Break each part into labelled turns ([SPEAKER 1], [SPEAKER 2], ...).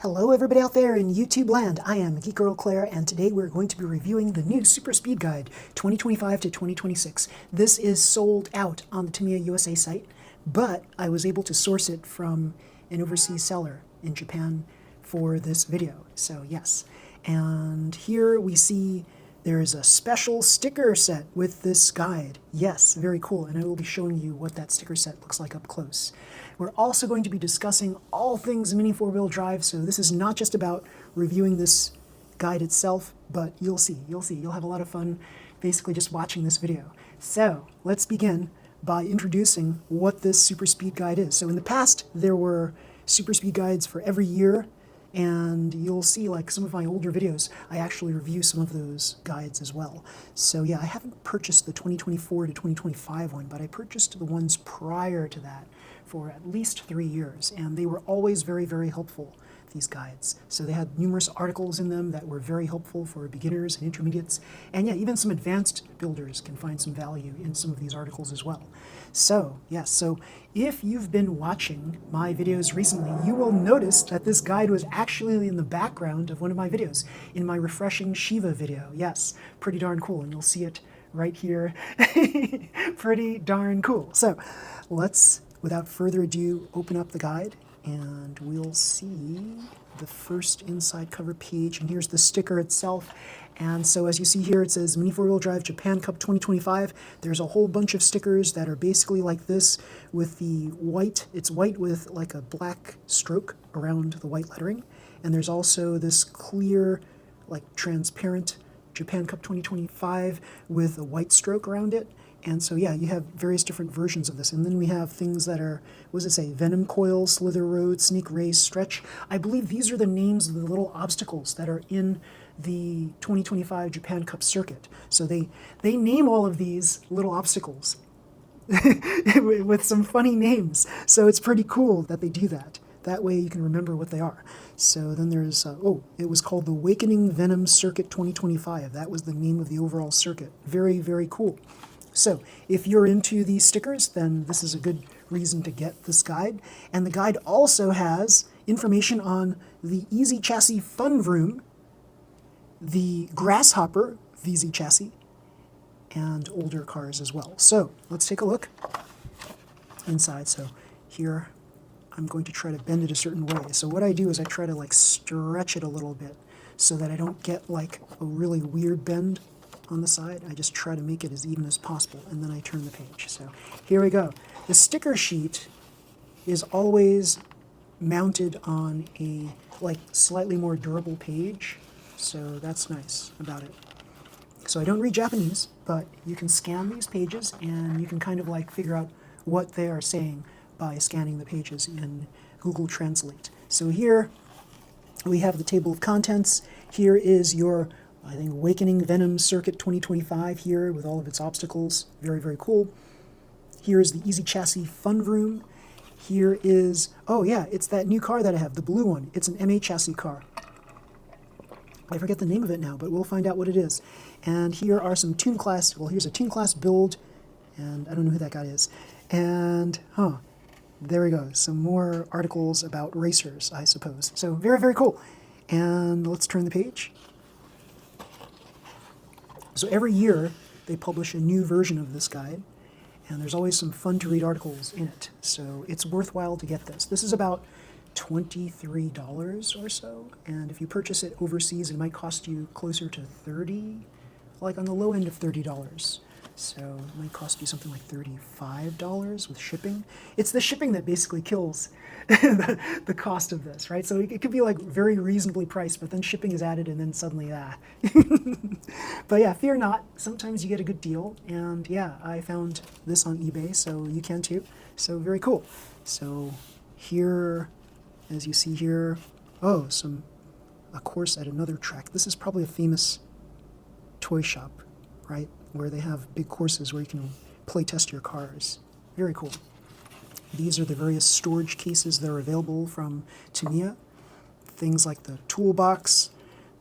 [SPEAKER 1] Hello everybody out there in YouTube land, I am Geek Girl Claire, and today we're going to be reviewing the new Super Speed Guide 2025 to 2026. This is sold out on the Tamiya USA site, but I was able to source it from an overseas seller in Japan for this video, so yes. And here we see there is a special sticker set with this guide. Yes, very cool, and I will be showing you what that sticker set looks like up close. We're also going to be discussing all things Mini 4-wheel drive, so this is not just about reviewing this guide itself, but you'll see. You'll have a lot of fun basically just watching this video. So let's begin by introducing what this Super Speed Guide is. So in the past, there were Super Speed Guides for every year, and you'll see like some of my older videos, I actually review some of those guides as well. So yeah, I haven't purchased the 2024 to 2025 one, but I purchased the ones prior to that for at least 3 years, and they were always very, very helpful, these guides. So they had numerous articles in them that were very helpful for beginners and intermediates, and yeah, even some advanced builders can find some value in some of these articles as well. So yes, so if you've been watching my videos recently, you will notice that this guide was actually in the background of one of my videos, in my refreshing Shiva video. Yes, pretty darn cool, and you'll see it right here. Pretty darn cool. So let's, without further ado, open up the guide and we'll see the first inside cover page, and here's the sticker itself. And so as you see here, it says Mini 4-wheel drive Japan Cup 2025. There's a whole bunch of stickers that are basically like this with the white. It's white with like a black stroke around the white lettering. And there's also this clear, like transparent Japan Cup 2025 with a white stroke around it. And so yeah, you have various different versions of this. And then we have things that are, what does it say? Venom Coil, Slither Road, Sneak Race, Stretch. I believe these are the names of the little obstacles that are in the 2025 Japan Cup circuit. So they name all of these little obstacles with some funny names. So it's pretty cool that they do that. That way you can remember what they are. So then there's, it was called the Awakening Venom Circuit 2025. That was the name of the overall circuit. Very, very cool. So if you're into these stickers, then this is a good reason to get this guide. And the guide also has information on the Easy Chassis Fun Vroom, the Grasshopper VZ chassis, and older cars as well. So let's take a look inside. So here I'm going to try to bend it a certain way. So what I do is I try to like stretch it a little bit so that I don't get like a really weird bend on the side. I just try to make it as even as possible, and then I turn the page. So here we go. The sticker sheet is always mounted on a like slightly more durable page, so that's nice about it. So I don't read Japanese, but you can scan these pages and you can kind of like figure out what they are saying by scanning the pages in Google Translate. So here we have the table of contents. Here is your, I think, Awakening Venom Circuit 2025 here with all of its obstacles. Very, very cool. Here is the Easy Chassis Fun Room. Here is, oh yeah, it's that new car that I have, the blue one. It's an MA chassis car. I forget the name of it now, but we'll find out what it is. And here are some Toon Class, well, here's a Toon Class build, and I don't know who that guy is. And, there we go, some more articles about racers, I suppose. So very, very cool. And let's turn the page. So every year they publish a new version of this guide, and there's always some fun to read articles in it. So it's worthwhile to get this. This is about $23 or so, and if you purchase it overseas, it might cost you closer to $30, like on the low end of $30. So it might cost you something like $35 with shipping. It's the shipping that basically kills the cost of this, right? So it could be like very reasonably priced, but then shipping is added and then suddenly, But yeah, fear not. Sometimes you get a good deal. And yeah, I found this on eBay, so you can too. So very cool. So here, as you see here, a course at another track. This is probably a famous toy shop, right? Where they have big courses where you can play test your cars. Very cool. These are the various storage cases that are available from Tamiya. Things like the toolbox.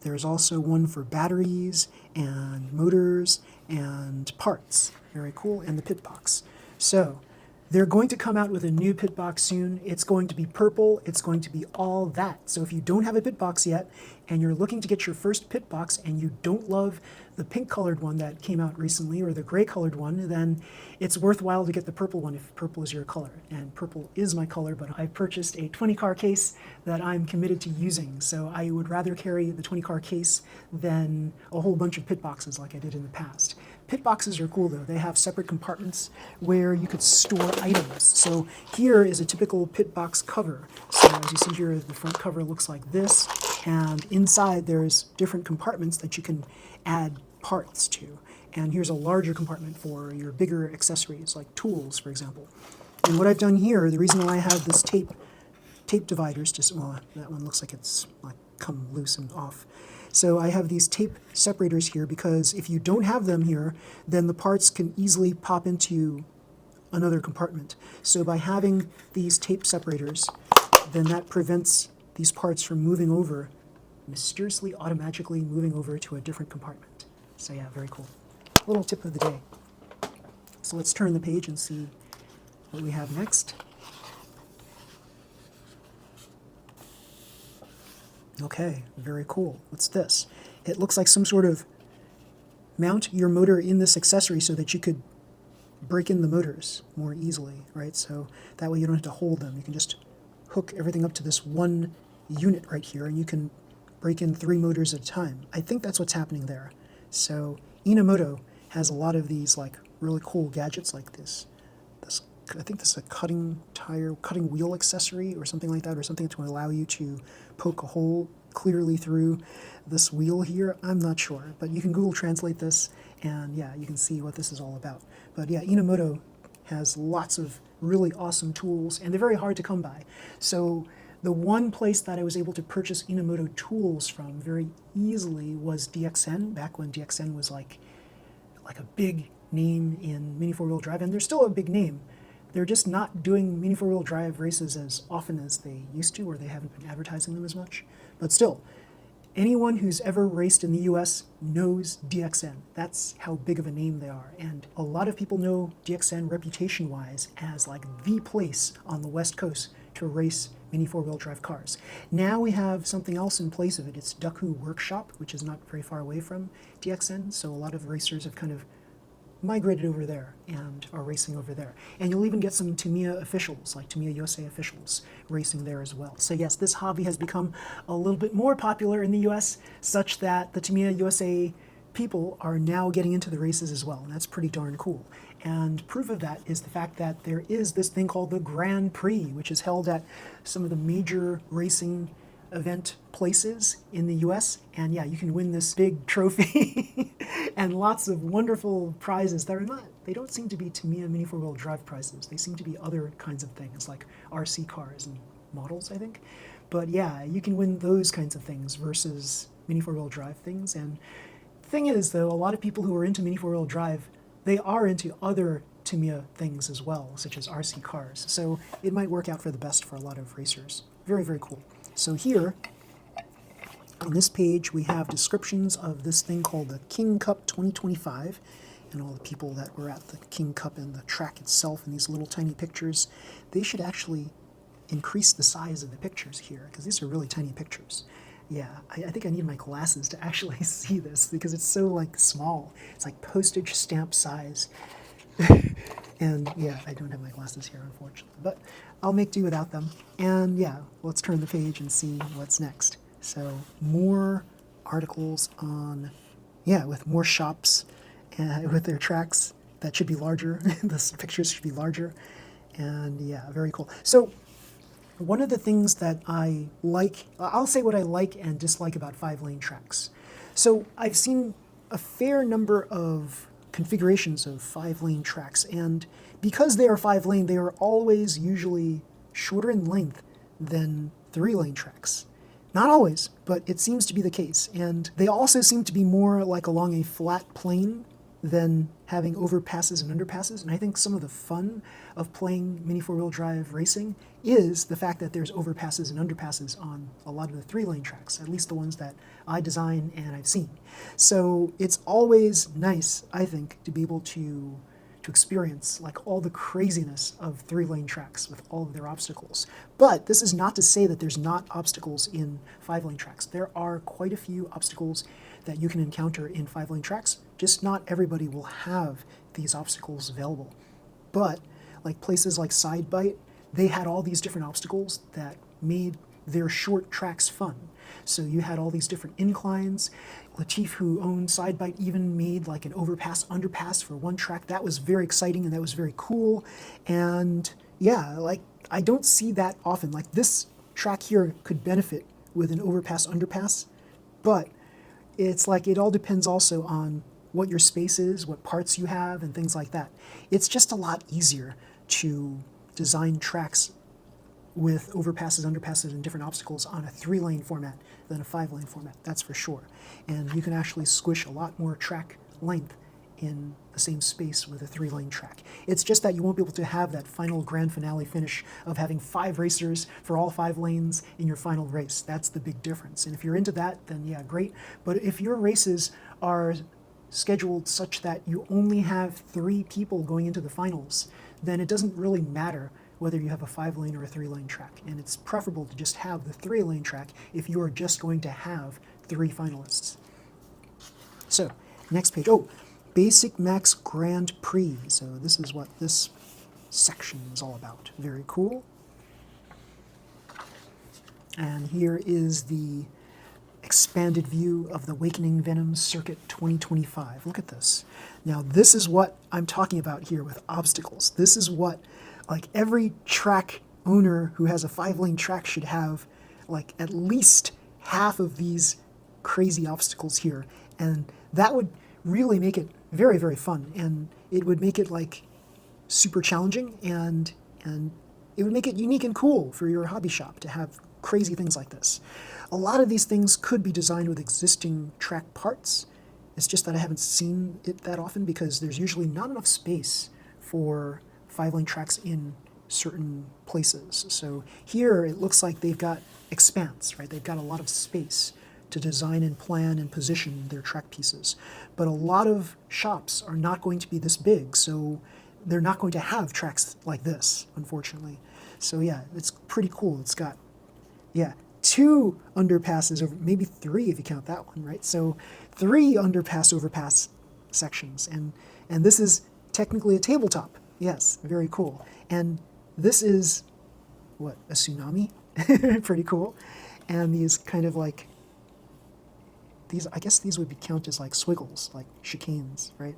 [SPEAKER 1] There's also one for batteries and motors and parts. Very cool. And the pit box. So They're going to come out with a new pit box soon. It's going to be purple. It's going to be all that. So if you don't have a pit box yet and you're looking to get your first pit box and you don't love the pink colored one that came out recently or the gray colored one, then it's worthwhile to get the purple one if purple is your color. And purple is my color, but I purchased a 20 car case that I'm committed to using. So I would rather carry the 20 car case than a whole bunch of pit boxes like I did in the past. Pit boxes are cool though. They have separate compartments where you could store items. So here is a typical pit box cover. So as you see here, the front cover looks like this, and inside there's different compartments that you can add parts to. And here's a larger compartment for your bigger accessories, like tools, for example. And what I've done here, the reason why I have this tape dividers, well, that one looks like it's like come loose and off. So I have these tape separators here because if you don't have them here, then the parts can easily pop into another compartment. So by having these tape separators, then that prevents these parts from moving over, mysteriously, automatically moving over to a different compartment. So yeah, very cool. Little tip of the day. So let's turn the page and see what we have next. Okay, very cool. What's this? It looks like some sort of mount your motor in this accessory so that you could break in the motors more easily, right? So that way you don't have to hold them. You can just hook everything up to this one unit right here and you can break in 3 motors at a time. I think that's what's happening there. So Inamoto has a lot of these like really cool gadgets like this. I think this is a cutting wheel accessory or something like that, or something to allow you to poke a hole clearly through this wheel here. I'm not sure, but you can Google Translate this and yeah, you can see what this is all about. But yeah, Inamoto has lots of really awesome tools and they're very hard to come by. So the one place that I was able to purchase Inamoto tools from very easily was DXN, back when DXN was like a big name in Mini 4-wheel drive, and they're still a big name. They're just not doing Mini 4-wheel drive races as often as they used to, or they haven't been advertising them as much. But still, anyone who's ever raced in the US knows DXN. That's how big of a name they are. And a lot of people know DXN reputation-wise as like the place on the West Coast to race Mini 4-wheel drive cars. Now we have something else in place of it. It's Duku Workshop, which is not very far away from DXN. So a lot of racers have kind of migrated over there and are racing over there. And you'll even get some Tamiya officials, like Tamiya USA officials, racing there as well. So yes, this hobby has become a little bit more popular in the US, such that the Tamiya USA people are now getting into the races as well, and that's pretty darn cool. And proof of that is the fact that there is this thing called the Grand Prix, which is held at some of the major racing event places in the US, and yeah, you can win this big trophy and lots of wonderful prizes that are not, they don't seem to be Tamiya Mini 4-wheel drive prizes. They seem to be other kinds of things like RC cars and models, I think. But yeah, you can win those kinds of things versus Mini 4-wheel drive things. And the thing is though, a lot of people who are into Mini 4-wheel drive, they are into other Tamiya things as well, such as RC cars. So it might work out for the best for a lot of racers. Very, very cool. So here, on this page, we have descriptions of this thing called the King Cup 2025, and all the people that were at the King Cup and the track itself and these little tiny pictures. They should actually increase the size of the pictures here, because these are really tiny pictures. Yeah, I think I need my glasses to actually see this, because it's so like small. It's like postage stamp size. And yeah, I don't have my glasses here, unfortunately, but I'll make do without them. And yeah, let's turn the page and see what's next. So more articles on, yeah, with more shops with their tracks that should be larger. The pictures should be larger. And yeah, very cool. So one of the things that I like, I'll say what I like and dislike about 5-lane tracks. So I've seen a fair number of configurations of 5-lane tracks, and because they are 5-lane, they are always usually shorter in length than 3-lane tracks. Not always, but it seems to be the case. And they also seem to be more like along a flat plane than having overpasses and underpasses. And I think some of the fun of playing Mini 4-wheel drive racing is the fact that there's overpasses and underpasses on a lot of the 3-lane tracks, at least the ones that I design and I've seen. So it's always nice, I think, to be able to to experience like all the craziness of three-lane tracks with all of their obstacles. But this is not to say that there's not obstacles in five-lane tracks. There are quite a few obstacles that you can encounter in five-lane tracks, just not everybody will have these obstacles available. But like places like Sidebite, they had all these different obstacles that made their short tracks fun. So you had all these different inclines. Latif, who owned Sidebite, even made like an overpass, underpass for one track. That was very exciting and that was very cool. And yeah, like I don't see that often. Like this track here could benefit with an overpass, underpass, but it's like it all depends also on what your space is, what parts you have, and things like that. It's just a lot easier to design tracks with overpasses, underpasses, and different obstacles on a three-lane format than a five-lane format, that's for sure. And you can actually squish a lot more track length in the same space with a three-lane track. It's just that you won't be able to have that final grand finale finish of having 5 racers for all 5 lanes in your final race. That's the big difference. And if you're into that, then yeah, great. But if your races are scheduled such that you only have 3 people going into the finals, then it doesn't really matter whether you have a 5-lane or a 3-lane track. And it's preferable to just have the 3-lane track if you are just going to have 3 finalists. So, next page. Oh, Basic Max Grand Prix. So this is what this section is all about. Very cool. And here is the expanded view of the Awakening Venom Circuit 2025. Look at this. Now this is what I'm talking about here with obstacles. This is what like every track owner who has a 5-lane track should have, like at least half of these crazy obstacles here. And that would really make it very, very fun. And it would make it like super challenging, and it would make it unique and cool for your hobby shop to have crazy things like this. A lot of these things could be designed with existing track parts. It's just that I haven't seen it that often because there's usually not enough space for 5-lane tracks in certain places. So here it looks like they've got expanse, right? They've got a lot of space to design and plan and position their track pieces. But a lot of shops are not going to be this big, so they're not going to have tracks like this, unfortunately. So yeah, it's pretty cool. It's got, yeah, 2 underpasses, or maybe 3 if you count that one, right? So 3 underpass, overpass sections. And this is technically a tabletop. Yes, very cool. And this is, what, a tsunami? Pretty cool. And these kind of like, these, I guess these would be counted as like swiggles, like chicanes, right?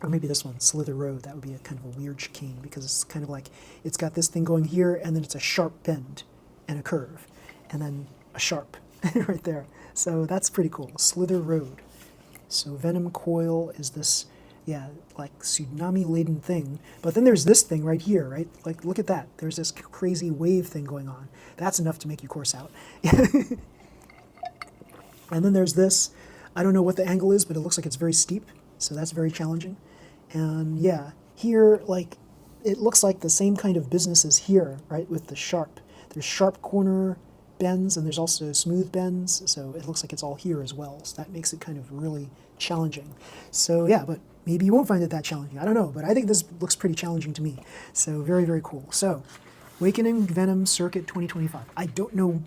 [SPEAKER 1] Or maybe this one, Slither Road, that would be a kind of a weird chicane because it's kind of like, it's got this thing going here and then it's a sharp bend and a curve and then a sharp right there. So that's pretty cool, Slither Road. So Venom Coil is this, yeah, like tsunami-laden thing. But then there's this thing right here, right? Like, look at that. There's this crazy wave thing going on. That's enough to make you course out. And then there's this. I don't know what the angle is, but it looks like it's very steep. So that's very challenging. And yeah, here, like, it looks like the same kind of business as here, right, with the sharp. There's sharp corner bends, and there's also smooth bends. So it looks like it's all here as well. So that makes it kind of really challenging. So yeah, but maybe you won't find it that challenging. I don't know, but I think this looks pretty challenging to me. So very, very cool. So Awakening Venom Circuit 2025. I don't know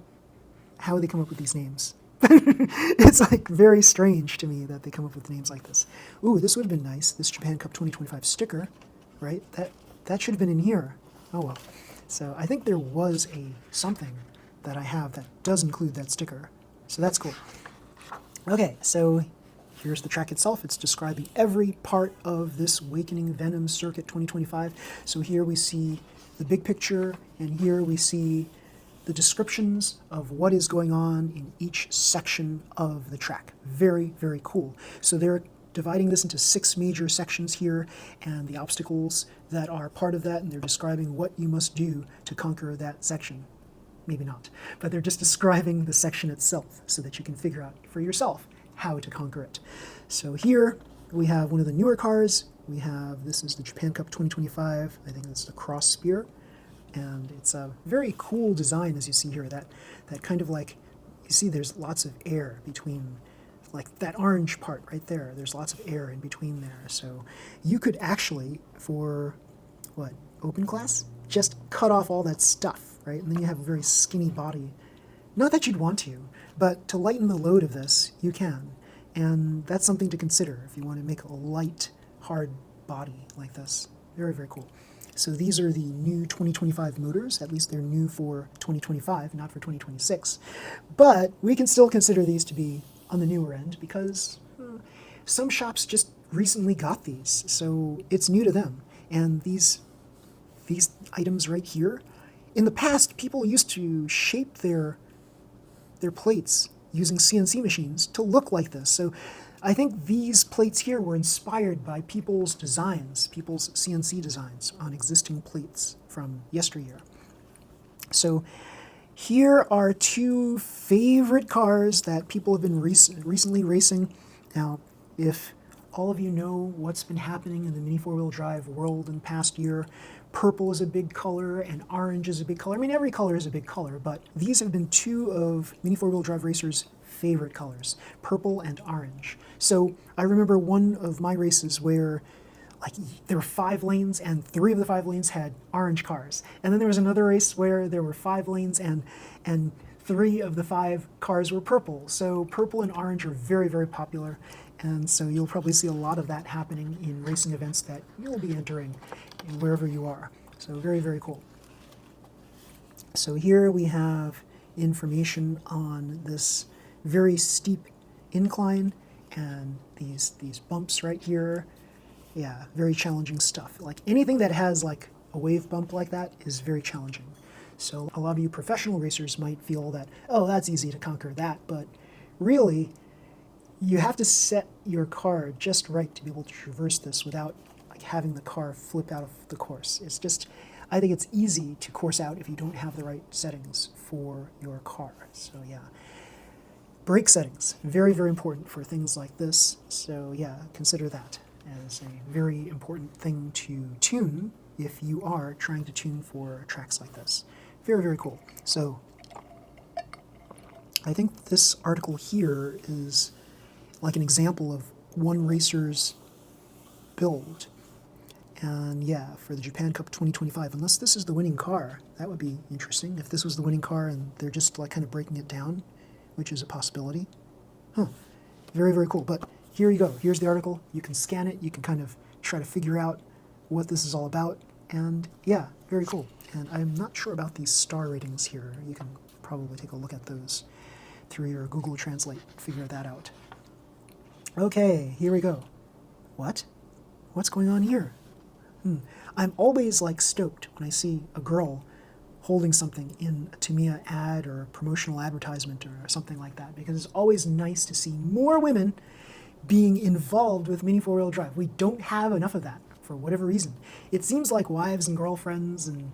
[SPEAKER 1] how they come up with these names. It's like very strange to me that they come up with names like this. Ooh, this would have been nice. This Japan Cup 2025 sticker, right? That should have been in here. Oh well. So I think there was something that I have that does include that sticker. So that's cool. Okay, so here's the track itself. It's describing every part of this Awakening Venom Circuit 2025. So here we see the big picture, and here we see the descriptions of what is going on in each section of the track. Very, very cool. So they're dividing this into 6 major sections here, and the obstacles that are part of that, and they're describing what you must do to conquer that section. Maybe not, but they're just describing the section itself so that you can figure out for yourself how to conquer it. So here we have one of the newer cars. We have, this is the Japan Cup 2025. I think it's the Cross Spear. And it's a very cool design, as you see here, that kind of like, you see there's lots of air between like that orange part right there, there's lots of air in between there. So you could actually, for what, open class, just cut off all that stuff, right? And then you have a very skinny body. Not that you'd want to, but to lighten the load of this, you can. And that's something to consider if you want to make a light, hard body like this. Very, very cool. So these are the new 2025 motors. At least they're new for 2025, not for 2026. But we can still consider these to be on the newer end because some shops just recently got these, so it's new to them. And these items right here, in the past, people used to shape their plates using CNC machines to look like this. So I think these plates here were inspired by people's designs, people's CNC designs on existing plates from yesteryear. So here are two favorite cars that people have been recently racing. Now, if all of you know what's been happening in the Mini 4-wheel drive world in the past year, purple is a big color and orange is a big color. I mean, every color is a big color, but these have been two of Mini 4-wheel drive racers' favorite colors, purple and orange. So I remember one of my races where like there were 5 lanes and 3 of the 5 lanes had orange cars. And then there was another race where there were 5 lanes and 3 of the 5 cars were purple. So purple and orange are very, very popular. And so you'll probably see a lot of that happening in racing events that you'll be entering wherever you are. So very, very cool. So here we have information on this very steep incline and these bumps right here. Yeah, very challenging stuff. Like anything that has like a wave bump like that is very challenging. So a lot of you professional racers might feel that, oh, that's easy to conquer that, but really, you have to set your car just right to be able to traverse this without like having the car flip out of the course. It's just, I think it's easy to course out if you don't have the right settings for your car. So yeah, brake settings, very, very important for things like this. So yeah, consider that as a very important thing to tune if you are trying to tune for tracks like this. Very, very cool. So I think this article here is like an example of one racer's build. And yeah, for the Japan Cup 2025, unless this is the winning car, that would be interesting. If this was the winning car and they're just like kind of breaking it down, which is a possibility. Huh, very, very cool. But here you go. Here's the article. You can scan it. You can kind of try to figure out what this is all about. And yeah, very cool. And I'm not sure about these star ratings here. You can probably take a look at those through your Google Translate, figure that out. Okay, here we go. What? What's going on here? I'm always like stoked when I see a girl holding something in a Tamiya ad or a promotional advertisement or something like that, because it's always nice to see more women being involved with Mini 4-wheel drive. We don't have enough of that for whatever reason. It seems like wives and girlfriends and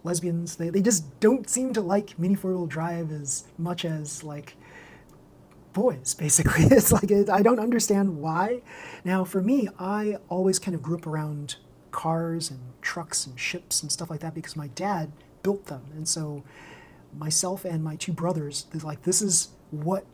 [SPEAKER 1] lesbians, they just don't seem to like Mini 4-wheel drive as much as like boys, basically. It's like, I don't understand why. Now, for me, I always kind of grew up around cars and trucks and ships and stuff like that because my dad built them. And so myself and my 2 brothers, like, this is what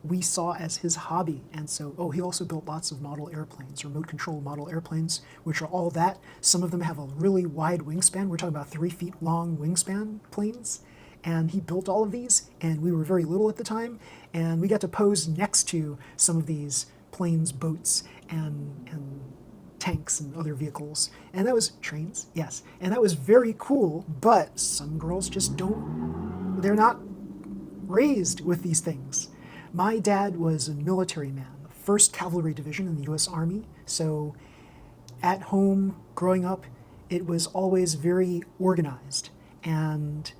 [SPEAKER 1] we saw as his hobby. And so, he also built lots of model airplanes, remote control model airplanes, which are all that. Some of them have a really wide wingspan. We're talking about 3 feet long wingspan planes. And he built all of these, and we were very little at the time, and we got to pose next to some of these planes, boats, and tanks and other vehicles. And that was trains, yes. And that was very cool, but some girls just they're not raised with these things. My dad was a military man, the 1st Cavalry Division in the U.S. Army, so at home, growing up, it was always very organized. And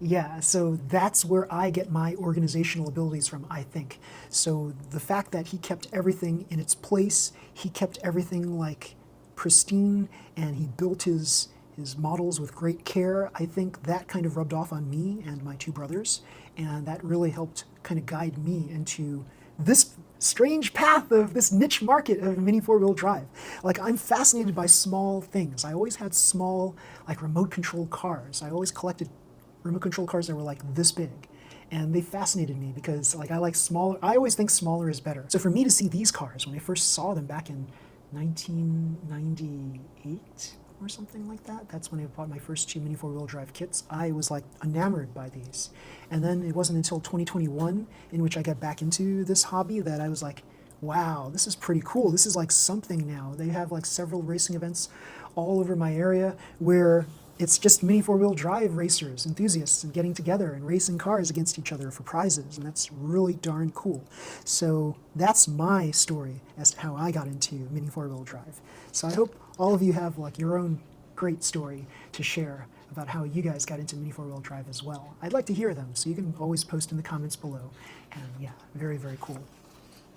[SPEAKER 1] yeah, so that's where I get my organizational abilities from, I think. So the fact that he kept everything in its place, he kept everything like pristine, and he built his models with great care, I think that kind of rubbed off on me and my 2 brothers, and that really helped kind of guide me into this strange path of this niche market of Mini 4-wheel drive. Like, I'm fascinated by small things. I always had small, like, remote control cars. I always collected remote control cars that were like this big. and they fascinated me because like I like smaller. I always think smaller is better. So for me to see these cars when I first saw them back in 1998 or something like that, that's when I bought my first two Mini 4-wheel drive kits. I was like enamored by these. And then it wasn't until 2021 in which I got back into this hobby that I was like, wow, this is pretty cool. This is like something now. They have like several racing events all over my area where it's just Mini 4-wheel drive racers, enthusiasts, and getting together and racing cars against each other for prizes, and that's really darn cool. So that's my story as to how I got into Mini 4-wheel drive. So I hope all of you have like your own great story to share about how you guys got into Mini 4-wheel drive as well. I'd like to hear them, so you can always post in the comments below. And yeah, very, very cool.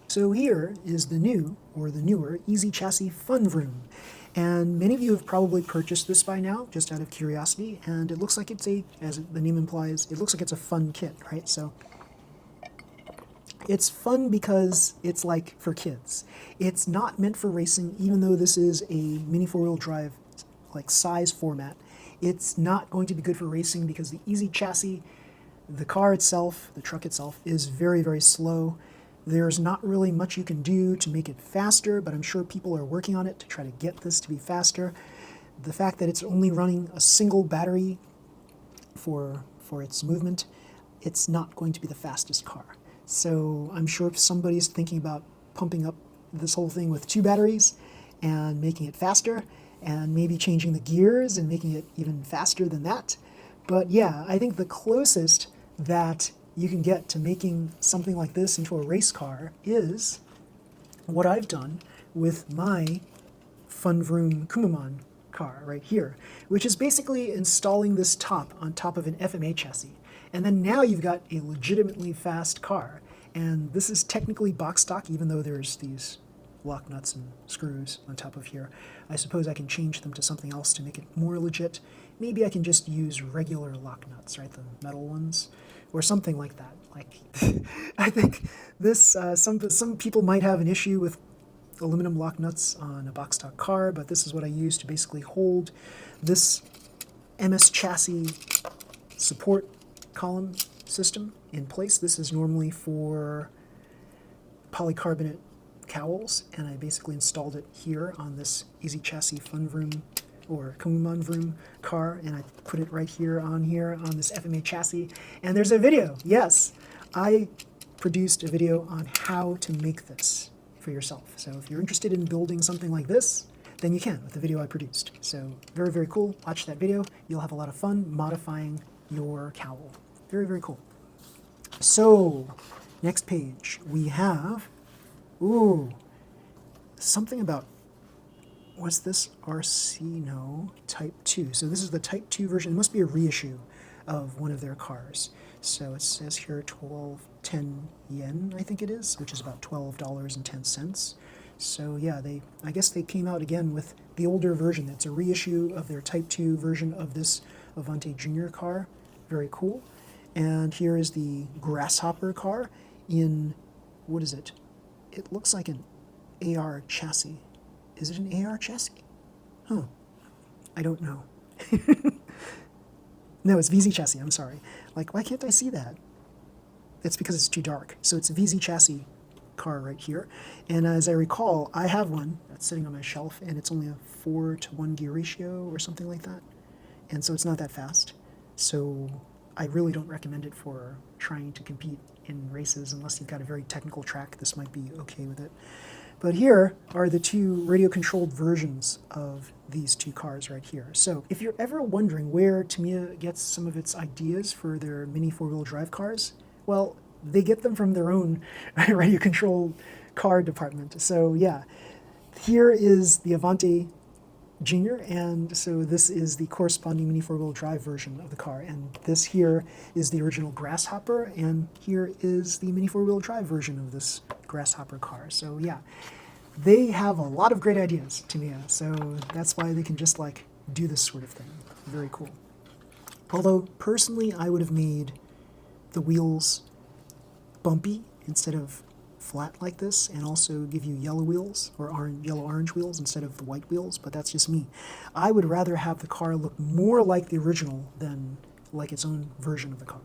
[SPEAKER 1] So here is the new, or the newer, Easy Chassis Fun Vroom. And many of you have probably purchased this by now, just out of curiosity, and it looks like it's a, as the name implies, it looks like it's a fun kit, right? So it's fun because it's like for kids. It's not meant for racing, even though this is a Mini 4-wheel drive like size format. It's not going to be good for racing because the Easy Chassis, the car itself, the truck itself, is very, very slow. There's not really much you can do to make it faster, but I'm sure people are working on it to try to get this to be faster. The fact that it's only running a single battery for its movement, it's not going to be the fastest car. So I'm sure if somebody's thinking about pumping up this whole thing with two batteries and making it faster, and maybe changing the gears and making it even faster than that. But yeah, I think the closest that you can get to making something like this into a race car is what I've done with my Fun Vroom Kumamon car right here, which is basically installing this top on top of an FMA chassis. And then now you've got a legitimately fast car. And this is technically box stock, even though there's these lock nuts and screws on top of here. I suppose I can change them to something else to make it more legit. Maybe I can just use regular lock nuts, right, the metal ones, or something like that. Like, I think this, some people might have an issue with aluminum lock nuts on a box stock car, but this is what I use to basically hold this MS chassis support column system in place. This is normally for polycarbonate cowls, and I basically installed it here on this Easy Chassis Fun Vroom or Kumamon Vroom car, and I put it right here on this FMA chassis. And there's a video. Yes, I produced a video on how to make this for yourself. So if you're interested in building something like this, then you can with the video I produced. So very, very cool. Watch that video. You'll have a lot of fun modifying your cowl. Very, very cool. So next page, we have, ooh, something about, was this RC? No, Type 2. So this is the Type 2 version. It must be a reissue of one of their cars. So it says here 1210 yen, I think it is, which is about $12.10. So yeah, I guess they came out again with the older version. It's a reissue of their Type 2 version of this Avante Junior car. Very cool. And here is the Grasshopper car in, what is it? It looks like an AR chassis. Is it an AR chassis? Huh. I don't know. No, it's VZ chassis, I'm sorry. Like, why can't I see that? It's because it's too dark. So it's a VZ chassis car right here. And as I recall, I have one that's sitting on my shelf, and it's only a 4-to-1 gear ratio or something like that. And so it's not that fast. So I really don't recommend it for trying to compete in races unless you've got a very technical track. This might be okay with it. But here are the two radio-controlled versions of these two cars right here. So if you're ever wondering where Tamiya gets some of its ideas for their Mini 4-wheel drive cars, well, they get them from their own radio-controlled car department. So yeah, here is the Avante Junior, and so this is the corresponding Mini 4-wheel drive version of the car, and this here is the original Grasshopper, and here is the Mini 4-wheel drive version of this Grasshopper car. So yeah, they have a lot of great ideas, Tamiya, so that's why they can just like do this sort of thing. Very cool. Although personally I would have made the wheels bumpy instead of flat like this, and also give you yellow wheels or yellow-orange wheels instead of the white wheels, but that's just me. I would rather have the car look more like the original than like its own version of the car.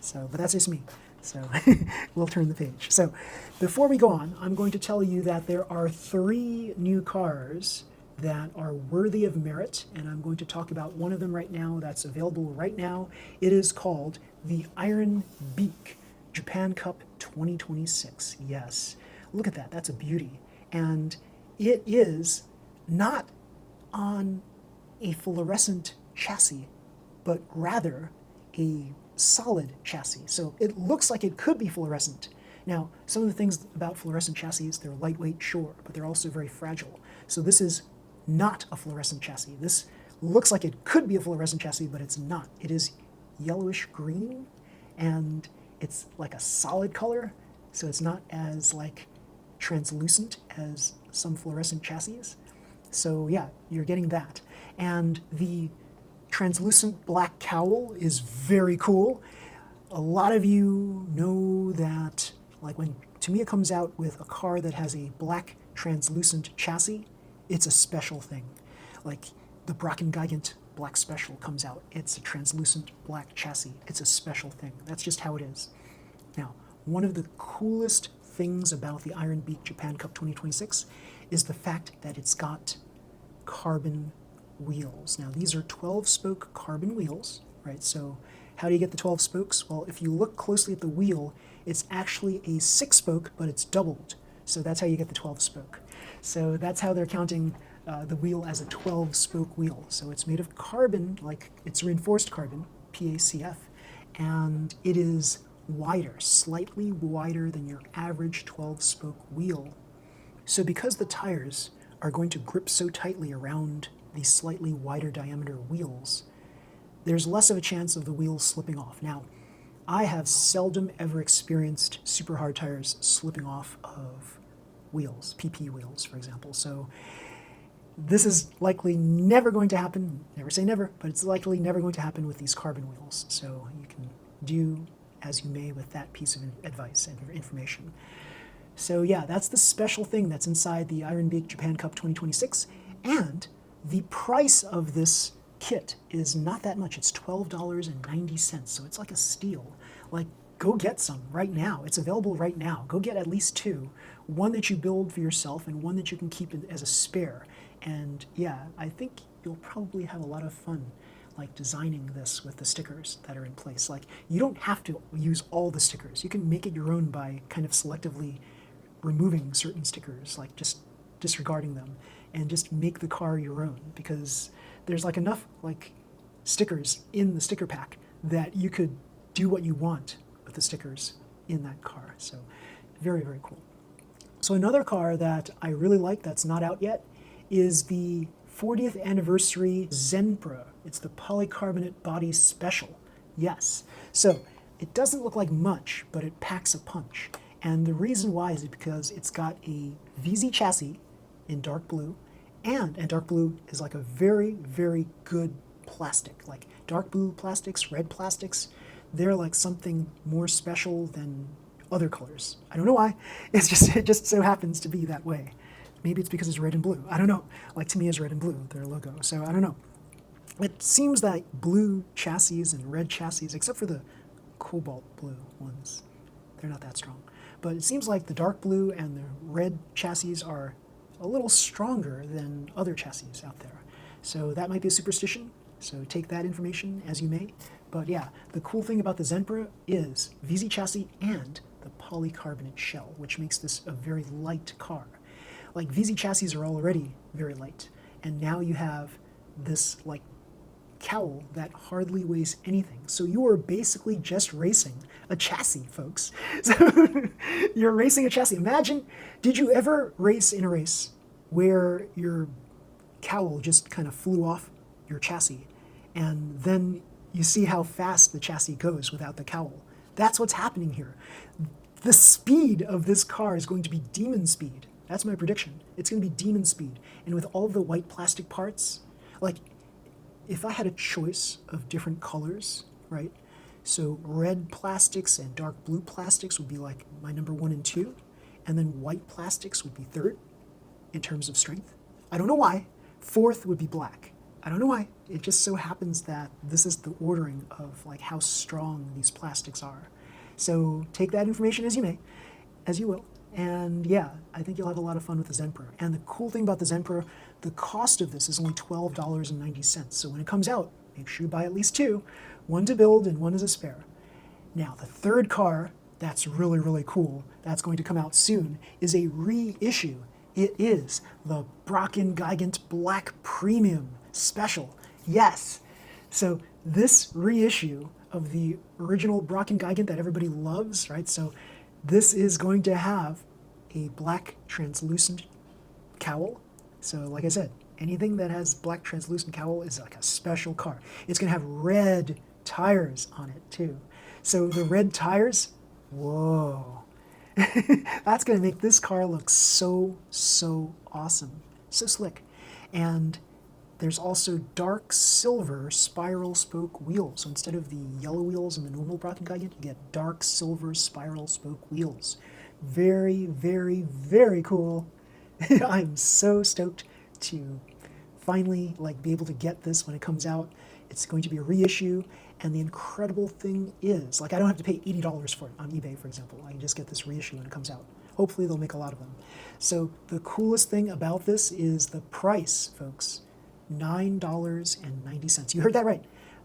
[SPEAKER 1] So, but that's just me. So we'll turn the page. So before we go on, I'm going to tell you that there are 3 new cars that are worthy of merit, and I'm going to talk about one of them right now that's available right now. It is called the Iron Beak Japan Cup 2026. Yes, look at that. That's a beauty. And it is not on a fluorescent chassis, but rather a solid chassis. So it looks like it could be fluorescent. Now, some of the things about fluorescent chassis, they're lightweight, sure, but they're also very fragile. So this is not a fluorescent chassis. This looks like it could be a fluorescent chassis, but it's not. It is yellowish green, and it's like a solid color, so it's not as like translucent as some fluorescent chassis. So yeah, you're getting that. And the translucent black cowl is very cool. A lot of you know that, like when Tamiya comes out with a car that has a black translucent chassis, it's a special thing. Like the Brocken Gigant Black Special comes out, it's a translucent black chassis. It's a special thing. That's just how it is. Now, one of the coolest things about the Iron Beak Japan Cup 2026 is the fact that it's got carbon wheels. Now, these are 12-spoke carbon wheels, right? So how do you get the 12 spokes? Well, if you look closely at the wheel, it's actually a 6-spoke, but it's doubled. So that's how you get the 12-spoke. So that's how they're counting the wheel as a 12-spoke wheel. So it's made of carbon, like it's reinforced carbon, PACF, and it is wider, slightly wider than your average 12-spoke wheel. So because the tires are going to grip so tightly around these slightly wider diameter wheels, there's less of a chance of the wheels slipping off. Now, I have seldom ever experienced super hard tires slipping off of wheels, PP wheels, for example. So this is likely never going to happen. Never say never, but it's likely never going to happen with these carbon wheels. So you can do as you may with that piece of advice and information. So yeah, that's the special thing that's inside the Iron Beak Japan Cup 2026. And the price of this kit is not that much. It's $12.90, so it's like a steal. Like, go get some right now. It's available right now. Go get at least 2. One that you build for yourself and one that you can keep as a spare. And yeah, I think you'll probably have a lot of fun like designing this with the stickers that are in place. Like, you don't have to use all the stickers. You can make it your own by kind of selectively removing certain stickers, like just disregarding them, and just make the car your own, because there's like enough like stickers in the sticker pack that you could do what you want with the stickers in that car. So very, very cool. So another car that I really like that's not out yet is the 40th anniversary Zenpra. It's the polycarbonate body special. Yes. So it doesn't look like much, but it packs a punch. And the reason why is because it's got a VZ chassis in dark blue, and dark blue is like a very, very good plastic. Like dark blue plastics, red plastics, they're like something more special than other colors. I don't know why. It just so happens to be that way. Maybe it's because it's red and blue. I don't know. Like Tamiya's red and blue, their logo. So I don't know. It seems that blue chassis and red chassis, except for the cobalt blue ones, they're not that strong. But it seems like the dark blue and the red chassis are a little stronger than other chassis out there. So that might be a superstition. So take that information as you may. But yeah, the cool thing about the Zenpra is VZ chassis and the polycarbonate shell, which makes this a very light car. Like VZ chassis are already very light, and now you have this like cowl that hardly weighs anything. So you are basically just racing a chassis, folks. So you're racing a chassis. Imagine, did you ever race in a race where your cowl just kind of flew off your chassis, and then you see how fast the chassis goes without the cowl? That's what's happening here. The speed of this car is going to be demon speed. That's my prediction. It's going to be demon speed. And with all the white plastic parts, like, if I had a choice of different colors, right? So red plastics and dark blue plastics would be like my number 1 and 2, and then white plastics would be 3rd in terms of strength. I don't know why. 4th would be black. I don't know why. It just so happens that this is the ordering of like how strong these plastics are. So take that information as you may, as you will. And yeah, I think you'll have a lot of fun with the Zen Pro. And the cool thing about the Zen Pro, the cost of this is only $12.90. So when it comes out, make sure you buy at least two, one to build and one as a spare. Now, the third car that's really, really cool, that's going to come out soon, is a reissue. It is the Brocken Gigant Black Premium Special. Yes! So this reissue of the original Brocken Gigant that everybody loves, right? So this is going to have a black translucent cowl. So like I said, anything that has black translucent cowl is like a special car. It's going to have red tires on it too. So the red tires, whoa. That's going to make this car look so, so awesome. So slick. And there's also dark silver spiral spoke wheels. So instead of the yellow wheels in the normal Brocken Gigant, you get dark silver spiral spoke wheels. Very, very, very cool. I'm so stoked to finally be able to get this when it comes out. It's going to be a reissue, and the incredible thing is, I don't have to pay $80 for it on eBay, for example. I can just get this reissue when it comes out. Hopefully they'll make a lot of them. So the coolest thing about this is the price, folks. $9.90. You heard that right.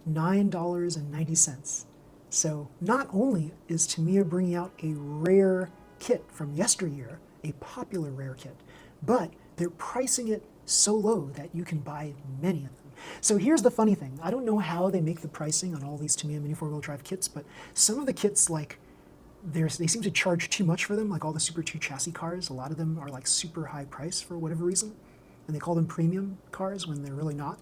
[SPEAKER 1] $9.90. So not only is Tamiya bringing out a rare kit from yesteryear, a popular rare kit, but they're pricing it so low that you can buy many of them. So here's the funny thing. I don't know how they make the pricing on all these Tamiya Mini 4-wheel drive kits, but some of the kits, they seem to charge too much for them, like all the Super 2 chassis cars. A lot of them are super high price for whatever reason, and they call them premium cars when they're really not.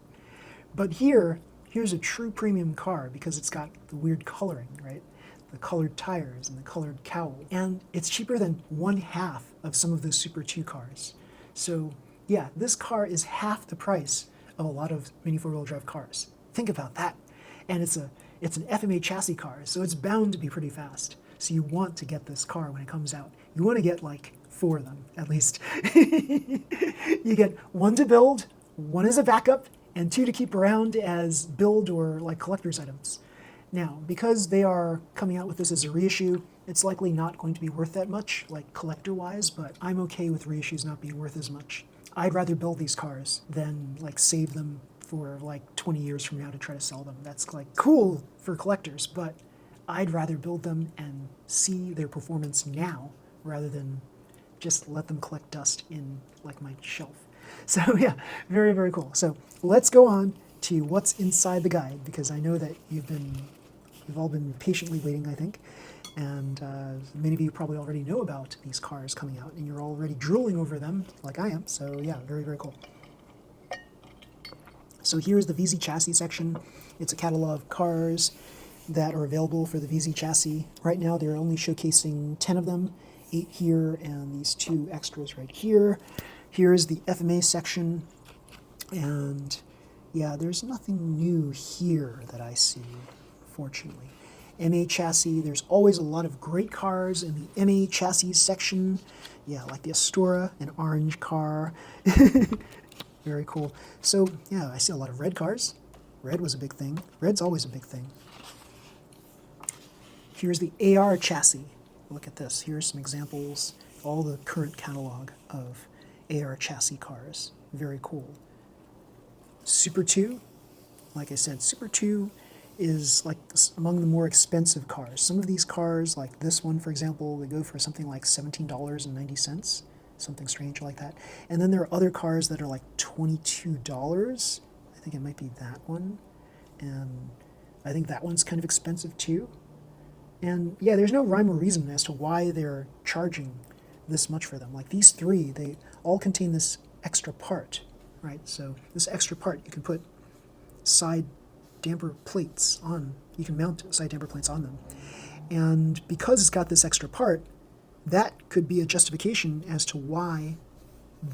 [SPEAKER 1] But here's a true premium car because it's got the weird coloring, right? The colored tires and the colored cowl. And it's cheaper than 1/2 of some of those Super 2 cars. So yeah, this car is half the price of a lot of Mini 4-wheel drive cars. Think about that. And it's an FMA chassis car, so it's bound to be pretty fast. So you want to get this car when it comes out. You want to get 4 of them, at least. You get one to build, one as a backup, and 2 to keep around as build or collector's items. Now, because they are coming out with this as a reissue, it's likely not going to be worth that much, collector-wise, but I'm okay with reissues not being worth as much. I'd rather build these cars than save them for 20 years from now to try to sell them. That's cool for collectors, but I'd rather build them and see their performance now rather than just let them collect dust in my shelf. So yeah, very, very cool. So let's go on to what's inside the guide, because I know that you've all been patiently waiting, I think. And many of you probably already know about these cars coming out, and you're already drooling over them like I am. So yeah, very, very cool. So here's the VZ chassis section. It's a catalog of cars that are available for the VZ chassis. Right now they're only showcasing 10 of them, 8 here and these 2 extras right here. Here's the FMA section, and yeah, there's nothing new here that I see, fortunately. MA chassis, there's always a lot of great cars in the MA chassis section. Yeah, like the Astora, an orange car. Very cool. So yeah, I see a lot of red cars. Red was a big thing. Red's always a big thing. Here's the AR chassis. Look at this. Here's some examples, all the current catalog of AR chassis cars. Very cool. Super 2, like I said, Super 2 is among the more expensive cars. Some of these cars, like this one, for example, they go for something like $17.90, something strange like that. And then there are other cars that are $22. I think it might be that one. And I think that one's kind of expensive too. And yeah, there's no rhyme or reason as to why they're charging this much for them. These 3, they all contain this extra part, right? So this extra part, you can put side damper plates on. You can mount side damper plates on them. And because it's got this extra part, that could be a justification as to why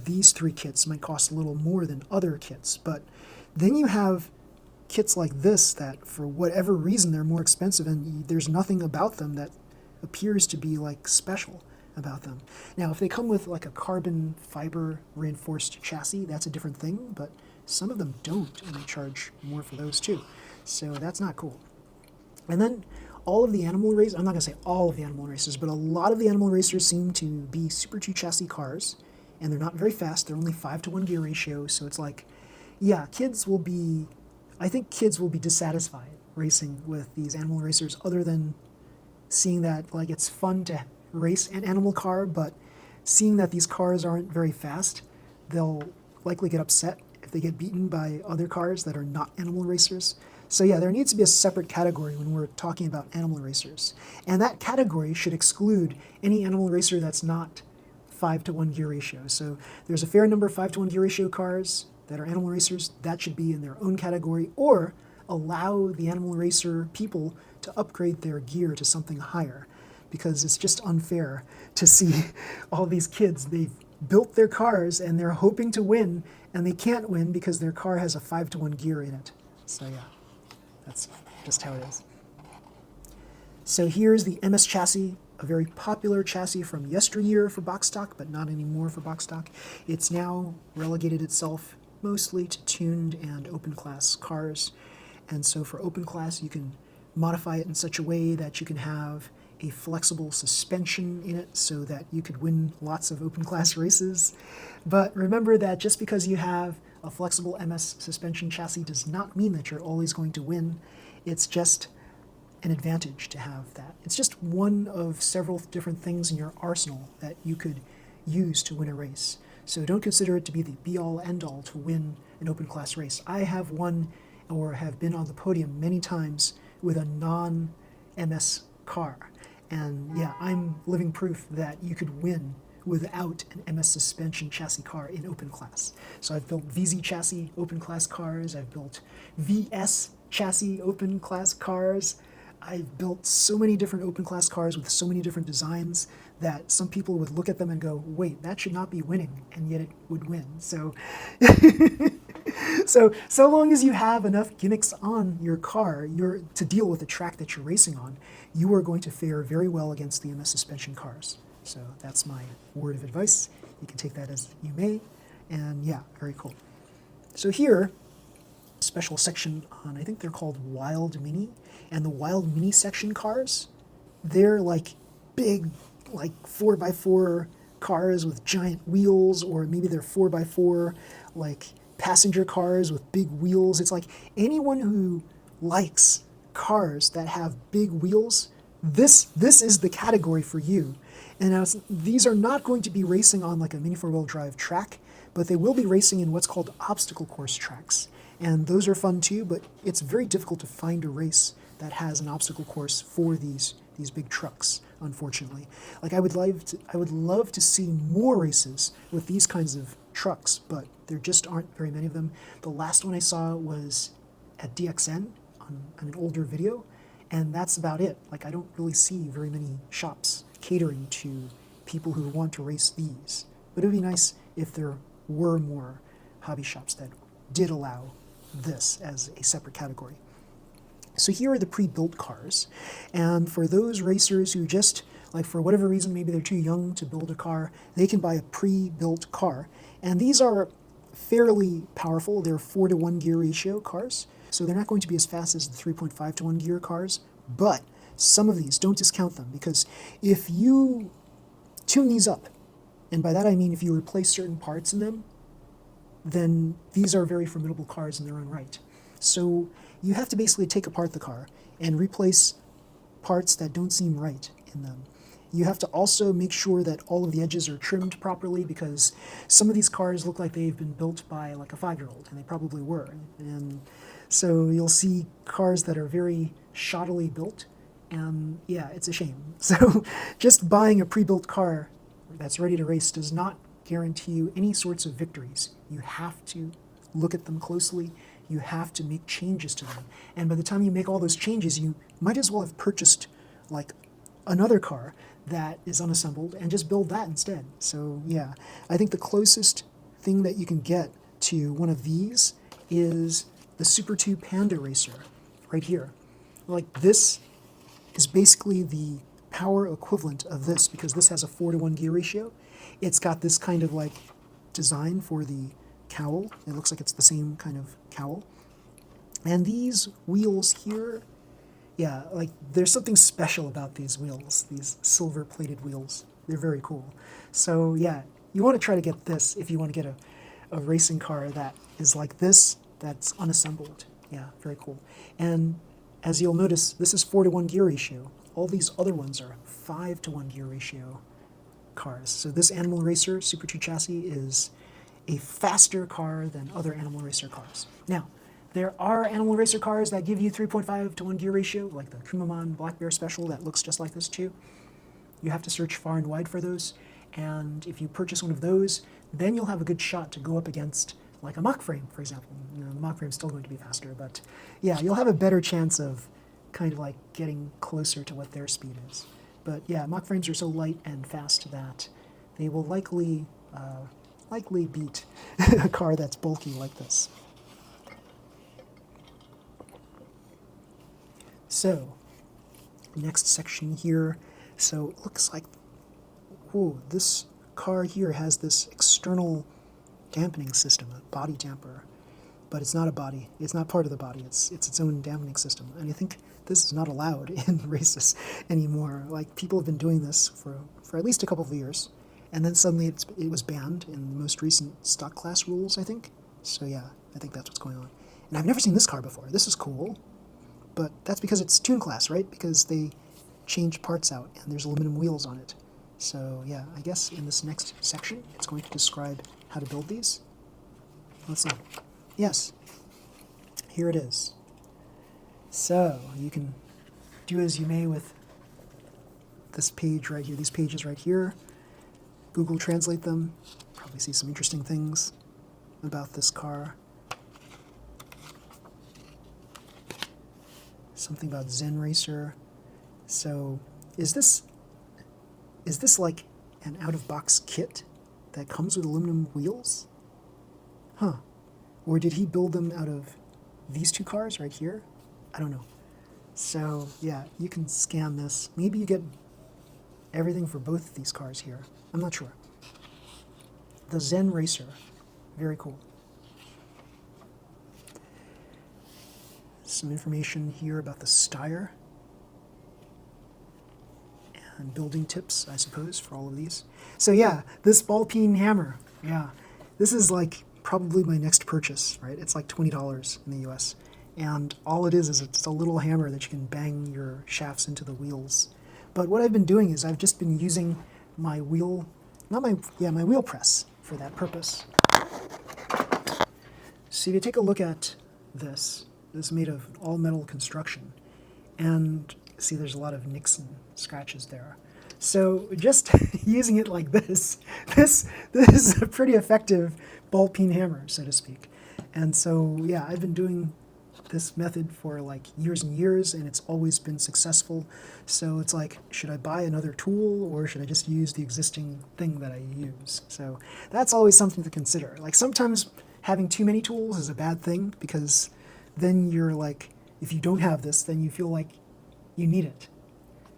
[SPEAKER 1] these 3 kits might cost a little more than other kits. But then you have kits like this that, for whatever reason, they're more expensive, and there's nothing about them that appears to be special about them. Now, if they come with a carbon fiber reinforced chassis, that's a different thing, but some of them don't, and they charge more for those too. So that's not cool. And then all of the animal races, I'm not going to say all of the animal racers, but a lot of the animal racers seem to be Super 2 chassis cars, and they're not very fast. They're only 5-to-1 gear ratio, so it's like, yeah, I think kids will be dissatisfied racing with these animal racers, other than seeing that, like, it's fun to race an animal car, but seeing that these cars aren't very fast, they'll likely get upset if they get beaten by other cars that are not animal racers. So yeah, there needs to be a separate category when we're talking about animal racers. And that category should exclude any animal racer that's not 5-to-1 gear ratio. So there's a fair number of 5-to-1 gear ratio cars that are animal racers. That should be in their own category, or allow the animal racer people to upgrade their gear to something higher, because it's just unfair to see all these kids. They've built their cars and they're hoping to win, and they can't win because their car has a 5-to-1 gear in it. So yeah, that's just how it is. So here's the MS chassis, a very popular chassis from yesteryear for box stock, but not anymore for box stock. It's now relegated itself mostly to tuned and open class cars. And so for open class, you can modify it in such a way that you can have a flexible suspension in it so that you could win lots of open class races. But remember that just because you have a flexible MS suspension chassis does not mean that you're always going to win. It's just an advantage to have that. It's just one of several different things in your arsenal that you could use to win a race. So don't consider it to be the be-all, end-all to win an open class race. I have won or have been on the podium many times with a non-MS car. And yeah, I'm living proof that you could win without an MS suspension chassis car in open class. So I've built VZ chassis open class cars, I've built VS chassis open class cars, I've built so many different open class cars with so many different designs that some people would look at them and go, wait, that should not be winning, and yet it would win. So so long as you have enough gimmicks on your car to deal with the track that you're racing on, you are going to fare very well against the MS suspension cars. So that's my word of advice. You can take that as you may. And yeah, very cool. So here, special section on, I think they're called Wild Mini. And the Wild Mini section cars, they're like big, like 4x4 cars with giant wheels, or maybe they're 4x4 like passenger cars with big wheels. It's like anyone who likes cars that have big wheels, this is the category for you. And now these are not going to be racing on like a mini four-wheel drive track, but they will be racing in what's called obstacle course tracks. And those are fun too, but it's very difficult to find a race that has an obstacle course for these big trucks, unfortunately. Like I would love to see more races with these kinds of trucks, but there just aren't very many of them. The last one I saw was at DXN on an older video, and that's about it. Like I don't really see very many shops catering to people who want to race these. But it would be nice if there were more hobby shops that did allow this as a separate category. So here are the pre-built cars, and for those racers who just, like for whatever reason, maybe they're too young to build a car, they can buy a pre-built car. And these are fairly powerful. They're 4-to-1 gear ratio cars, so they're not going to be as fast as the 3.5-to-1 gear cars, but some of these, don't discount them, because if you tune these up, and by that I mean if you replace certain parts in them, then these are very formidable cars in their own right. So you have to basically take apart the car and replace parts that don't seem right in them. You have to also make sure that all of the edges are trimmed properly, because some of these cars look like they've been built by like a 5-year-old, and they probably were. And so you'll see cars that are very shoddily built, and yeah, it's a shame. So just buying a pre-built car that's ready to race does not guarantee you any sorts of victories. You have to look at them closely. You have to make changes to them. And by the time you make all those changes, you might as well have purchased like another car that is unassembled and just build that instead. So yeah, I think the closest thing that you can get to one of these is the Super 2 Panda Racer right here. Like this is basically the power equivalent of this, because this has a 4-to-1 gear ratio. It's got this kind of like design for the cowl. It looks like it's the same kind of cowl. And these wheels here, yeah, like there's something special about these wheels, these silver-plated wheels. They're very cool. So yeah, you want to try to get this if you want to get a racing car that is like this, that's unassembled. Yeah, very cool. And as you'll notice, this is 4-to-1 gear ratio. All these other ones are 5-to-1 gear ratio cars. So this Animal Racer Super 2 chassis is a faster car than other Animal Racer cars. Now, there are Animal Racer cars that give you 3.5-to-1 gear ratio, like the Kumamon Black Bear Special that looks just like this too. You have to search far and wide for those, and if you purchase one of those, then you'll have a good shot to go up against like a Mach frame, for example. You know, the Mach frame is still going to be faster, but yeah, you'll have a better chance of kind of like getting closer to what their speed is. But yeah, Mach frames are so light and fast that they will likely beat a car that's bulky like this. So, next section here. So it looks like, whoa, this car here has this external dampening system, a body damper, but it's not a body. It's not part of the body. It's its own dampening system. And I think this is not allowed in races anymore. Like, people have been doing this for at least a couple of years, and then suddenly it was banned in the most recent stock class rules, I think. So yeah, I think that's what's going on. And I've never seen this car before. This is cool, but that's because it's tune class, right? Because they change parts out and there's aluminum wheels on it. So yeah, I guess in this next section, it's going to describe how to build these. Let's see. Yes, here it is. So you can do as you may with this page right here, these pages right here. Google Translate them. Probably see some interesting things about this car. Something about Zen Racer. So is this like an out-of-box kit that comes with aluminum wheels? Huh. Or did he build them out of these two cars right here? I don't know. So yeah, you can scan this. Maybe you get everything for both of these cars here. I'm not sure. The Zen Racer. Very cool. Some information here about the Steyr. And building tips, I suppose, for all of these. So yeah, this ball peen hammer. Yeah, this is like probably my next purchase, right? It's like $20 in the US. And all it is it's a little hammer that you can bang your shafts into the wheels. But what I've been doing is I've just been using my wheel, my wheel press for that purpose. So if you take a look at this is made of all metal construction. And see, there's a lot of nicks and scratches there. So just using it like this is a pretty effective ball peen hammer, so to speak. And so, yeah, I've been doing this method for like years and years, and it's always been successful. So it's like, should I buy another tool, or should I just use the existing thing that I use? So that's always something to consider. Like, sometimes having too many tools is a bad thing, because then you're like, if you don't have this, then you feel like you need it.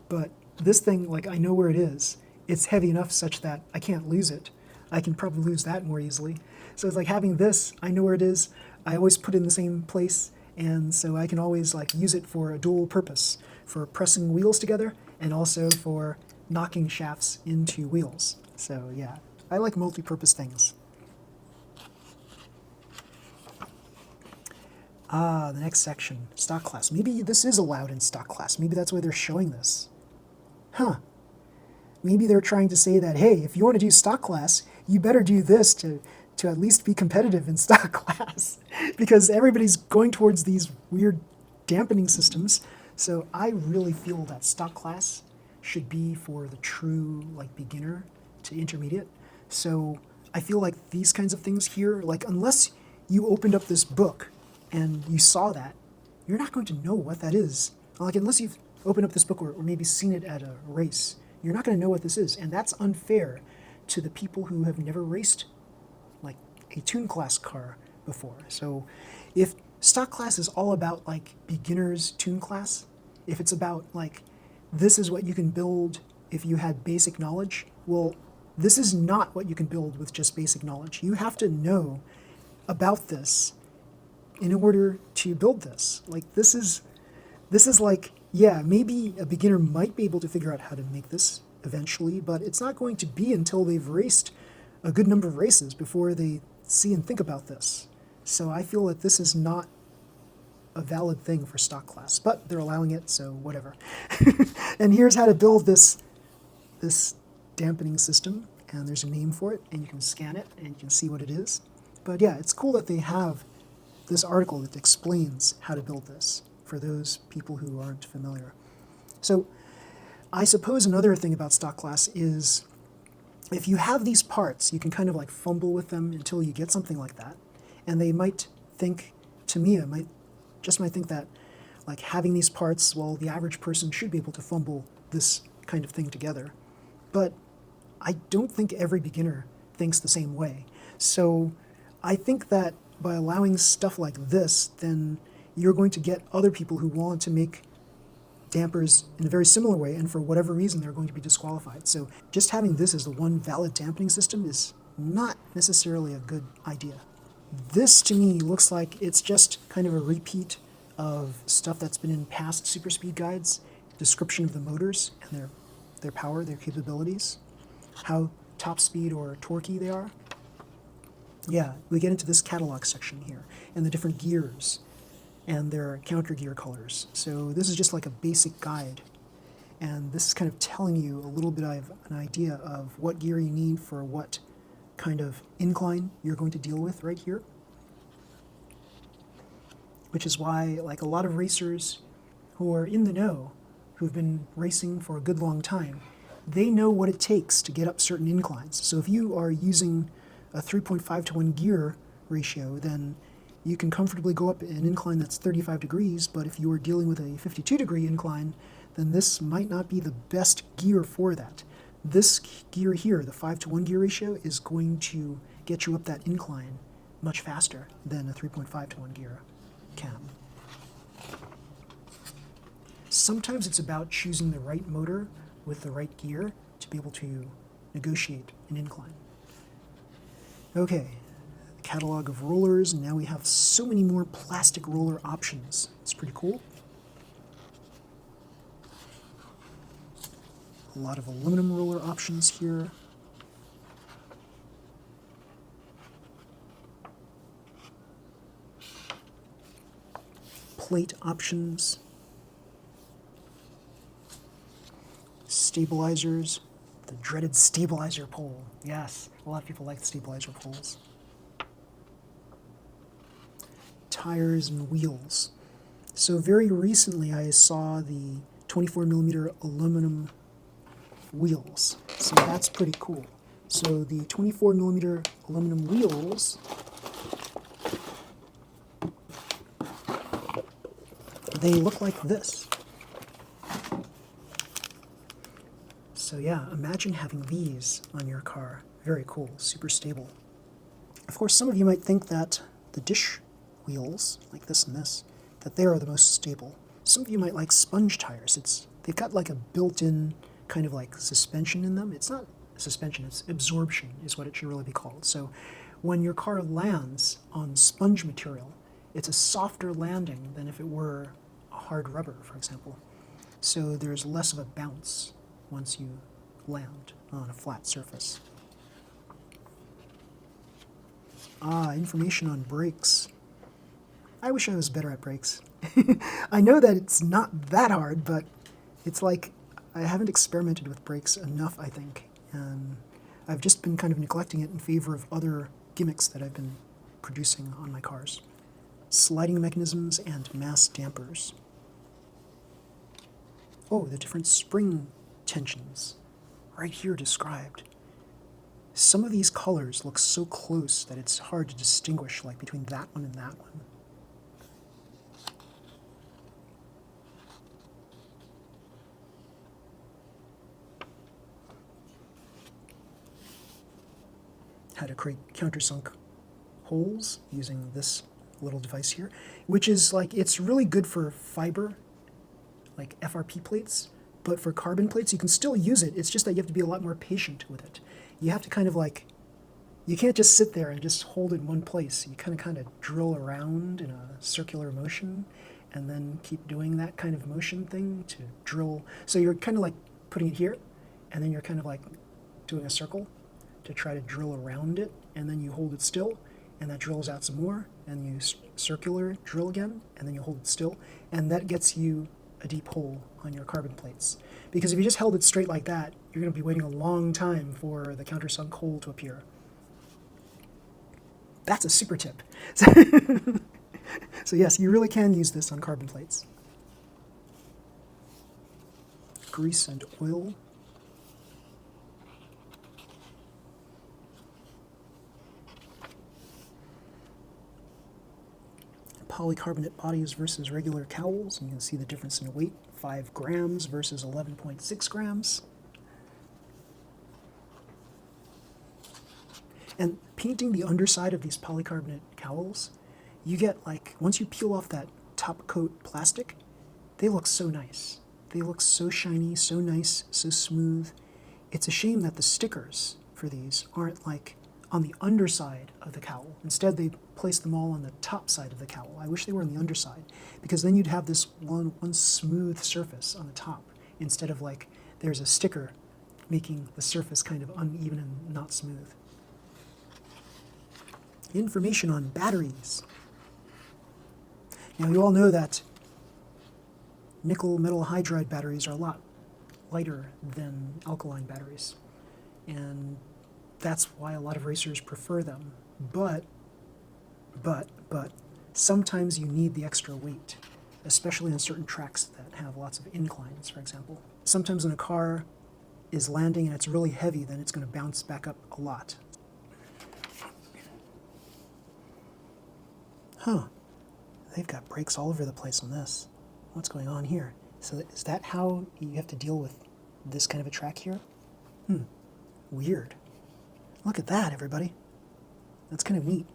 [SPEAKER 1] But this thing, like, I know where it is. It's heavy enough such that I can't lose it. I can probably lose that more easily. So it's like having this, I know where it is. I always put it in the same place, and so I can always like use it for a dual purpose, for pressing wheels together and also for knocking shafts into wheels. So yeah, I like multi-purpose things. The next section, stock class. Maybe this is allowed in stock class. Maybe that's why they're showing this. Huh. Maybe they're trying to say that, hey, if you want to do stock class, you better do this to at least be competitive in stock class. Because everybody's going towards these weird dampening systems. So I really feel that stock class should be for the true like beginner to intermediate. So I feel like these kinds of things here, like unless you opened up this book and you saw that, you're not going to know what that is. Like, unless you've opened up this book or maybe seen it at a race, you're not going to know what this is. And that's unfair to the people who have never raced like a tune class car before. So if stock class is all about like beginner's tune class, if it's about like, this is what you can build if you had basic knowledge, well, this is not what you can build with just basic knowledge. You have to know about this in order to build this. Like, this is like, yeah, maybe a beginner might be able to figure out how to make this eventually, but it's not going to be until they've raced a good number of races before they see and think about this. So I feel that this is not a valid thing for stock class, but they're allowing it, so whatever. And here's how to build this dampening system, and there's a name for it, and you can scan it and you can see what it is. But yeah, it's cool that they have this article that explains how to build this for those people who aren't familiar. So I suppose another thing about stock class is if you have these parts, you can kind of like fumble with them until you get something like that. And they might think, Tamiya might think that like having these parts, well, the average person should be able to fumble this kind of thing together. But I don't think every beginner thinks the same way. So I think that by allowing stuff like this, then you're going to get other people who want to make dampers in a very similar way, and for whatever reason they're going to be disqualified. So just having this as the one valid dampening system is not necessarily a good idea. This to me looks like it's just kind of a repeat of stuff that's been in past Super Speed guides, description of the motors and their power, their capabilities, how top speed or torquey they are. Yeah, we get into this catalog section here, and the different gears, and their counter gear colors. So this is just like a basic guide. And this is kind of telling you a little bit of an idea of what gear you need for what kind of incline you're going to deal with right here. Which is why, like, a lot of racers who are in the know, who've been racing for a good long time, they know what it takes to get up certain inclines. So if you are using a 3.5 to 1 gear ratio, then you can comfortably go up an incline that's 35 degrees, but if you are dealing with a 52 degree incline, then this might not be the best gear for that. This gear here, the 5 to 1 gear ratio, is going to get you up that incline much faster than a 3.5 to 1 gear can. Sometimes it's about choosing the right motor with the right gear to be able to negotiate an incline. Okay, catalog of rollers, and now we have so many more plastic roller options. It's pretty cool. A lot of aluminum roller options here. Plate options. Stabilizers. The dreaded stabilizer pole. Yes, a lot of people like the stabilizer poles. Tires and wheels. So very recently I saw the 24mm aluminum wheels. So that's pretty cool. So the 24mm aluminum wheels, they look like this. So yeah, imagine having these on your car. Very cool, super stable. Of course, some of you might think that the dish wheels, like this and this, that they are the most stable. Some of you might like sponge tires. They've got like a built-in kind of like suspension in them. It's not suspension, it's absorption is what it should really be called. So when your car lands on sponge material, it's a softer landing than if it were a hard rubber, for example. So there's less of a bounce once you land on a flat surface. Information on brakes. I wish I was better at brakes. I know that it's not that hard, but it's like I haven't experimented with brakes enough, I think, and I've just been kind of neglecting it in favor of other gimmicks that I've been producing on my cars. Sliding mechanisms and mass dampers. Oh, the different spring tensions, right here described. Some of these colors look so close that it's hard to distinguish, like between that one and that one. How to create countersunk holes using this little device here, which is like, it's really good for fiber, like FRP plates, but for carbon plates, you can still use it. It's just that you have to be a lot more patient with it. You have to kind of like, you can't just sit there and just hold it in one place. You kind of drill around in a circular motion and then keep doing that kind of motion thing to drill. So you're kind of like putting it here, and then you're kind of like doing a circle to try to drill around it, and then you hold it still, and that drills out some more, and you circular drill again, and then you hold it still, and that gets you a deep hole on your carbon plates. Because if you just held it straight like that, you're going to be waiting a long time for the countersunk hole to appear. That's a super tip. So yes, you really can use this on carbon plates. Grease and oil. Polycarbonate bodies versus regular cowls. And you can see the difference in weight, 5 grams versus 11.6 grams. And painting the underside of these polycarbonate cowls, you get like, once you peel off that top coat plastic, they look so nice. They look so shiny, so nice, so smooth. It's a shame that the stickers for these aren't like on the underside of the cowl. Instead, they place them all on the top side of the cowl. I wish they were on the underside, because then you'd have this one smooth surface on the top, instead of like there's a sticker making the surface kind of uneven and not smooth. Information on batteries. Now, you all know that nickel metal hydride batteries are a lot lighter than alkaline batteries, and that's why a lot of racers prefer them. But sometimes you need the extra weight, especially on certain tracks that have lots of inclines, for example. Sometimes when a car is landing and it's really heavy, then it's going to bounce back up a lot. Huh. They've got brakes all over the place on this. What's going on here? So is that how you have to deal with this kind of a track here? Weird. Look at that, everybody. That's kind of neat.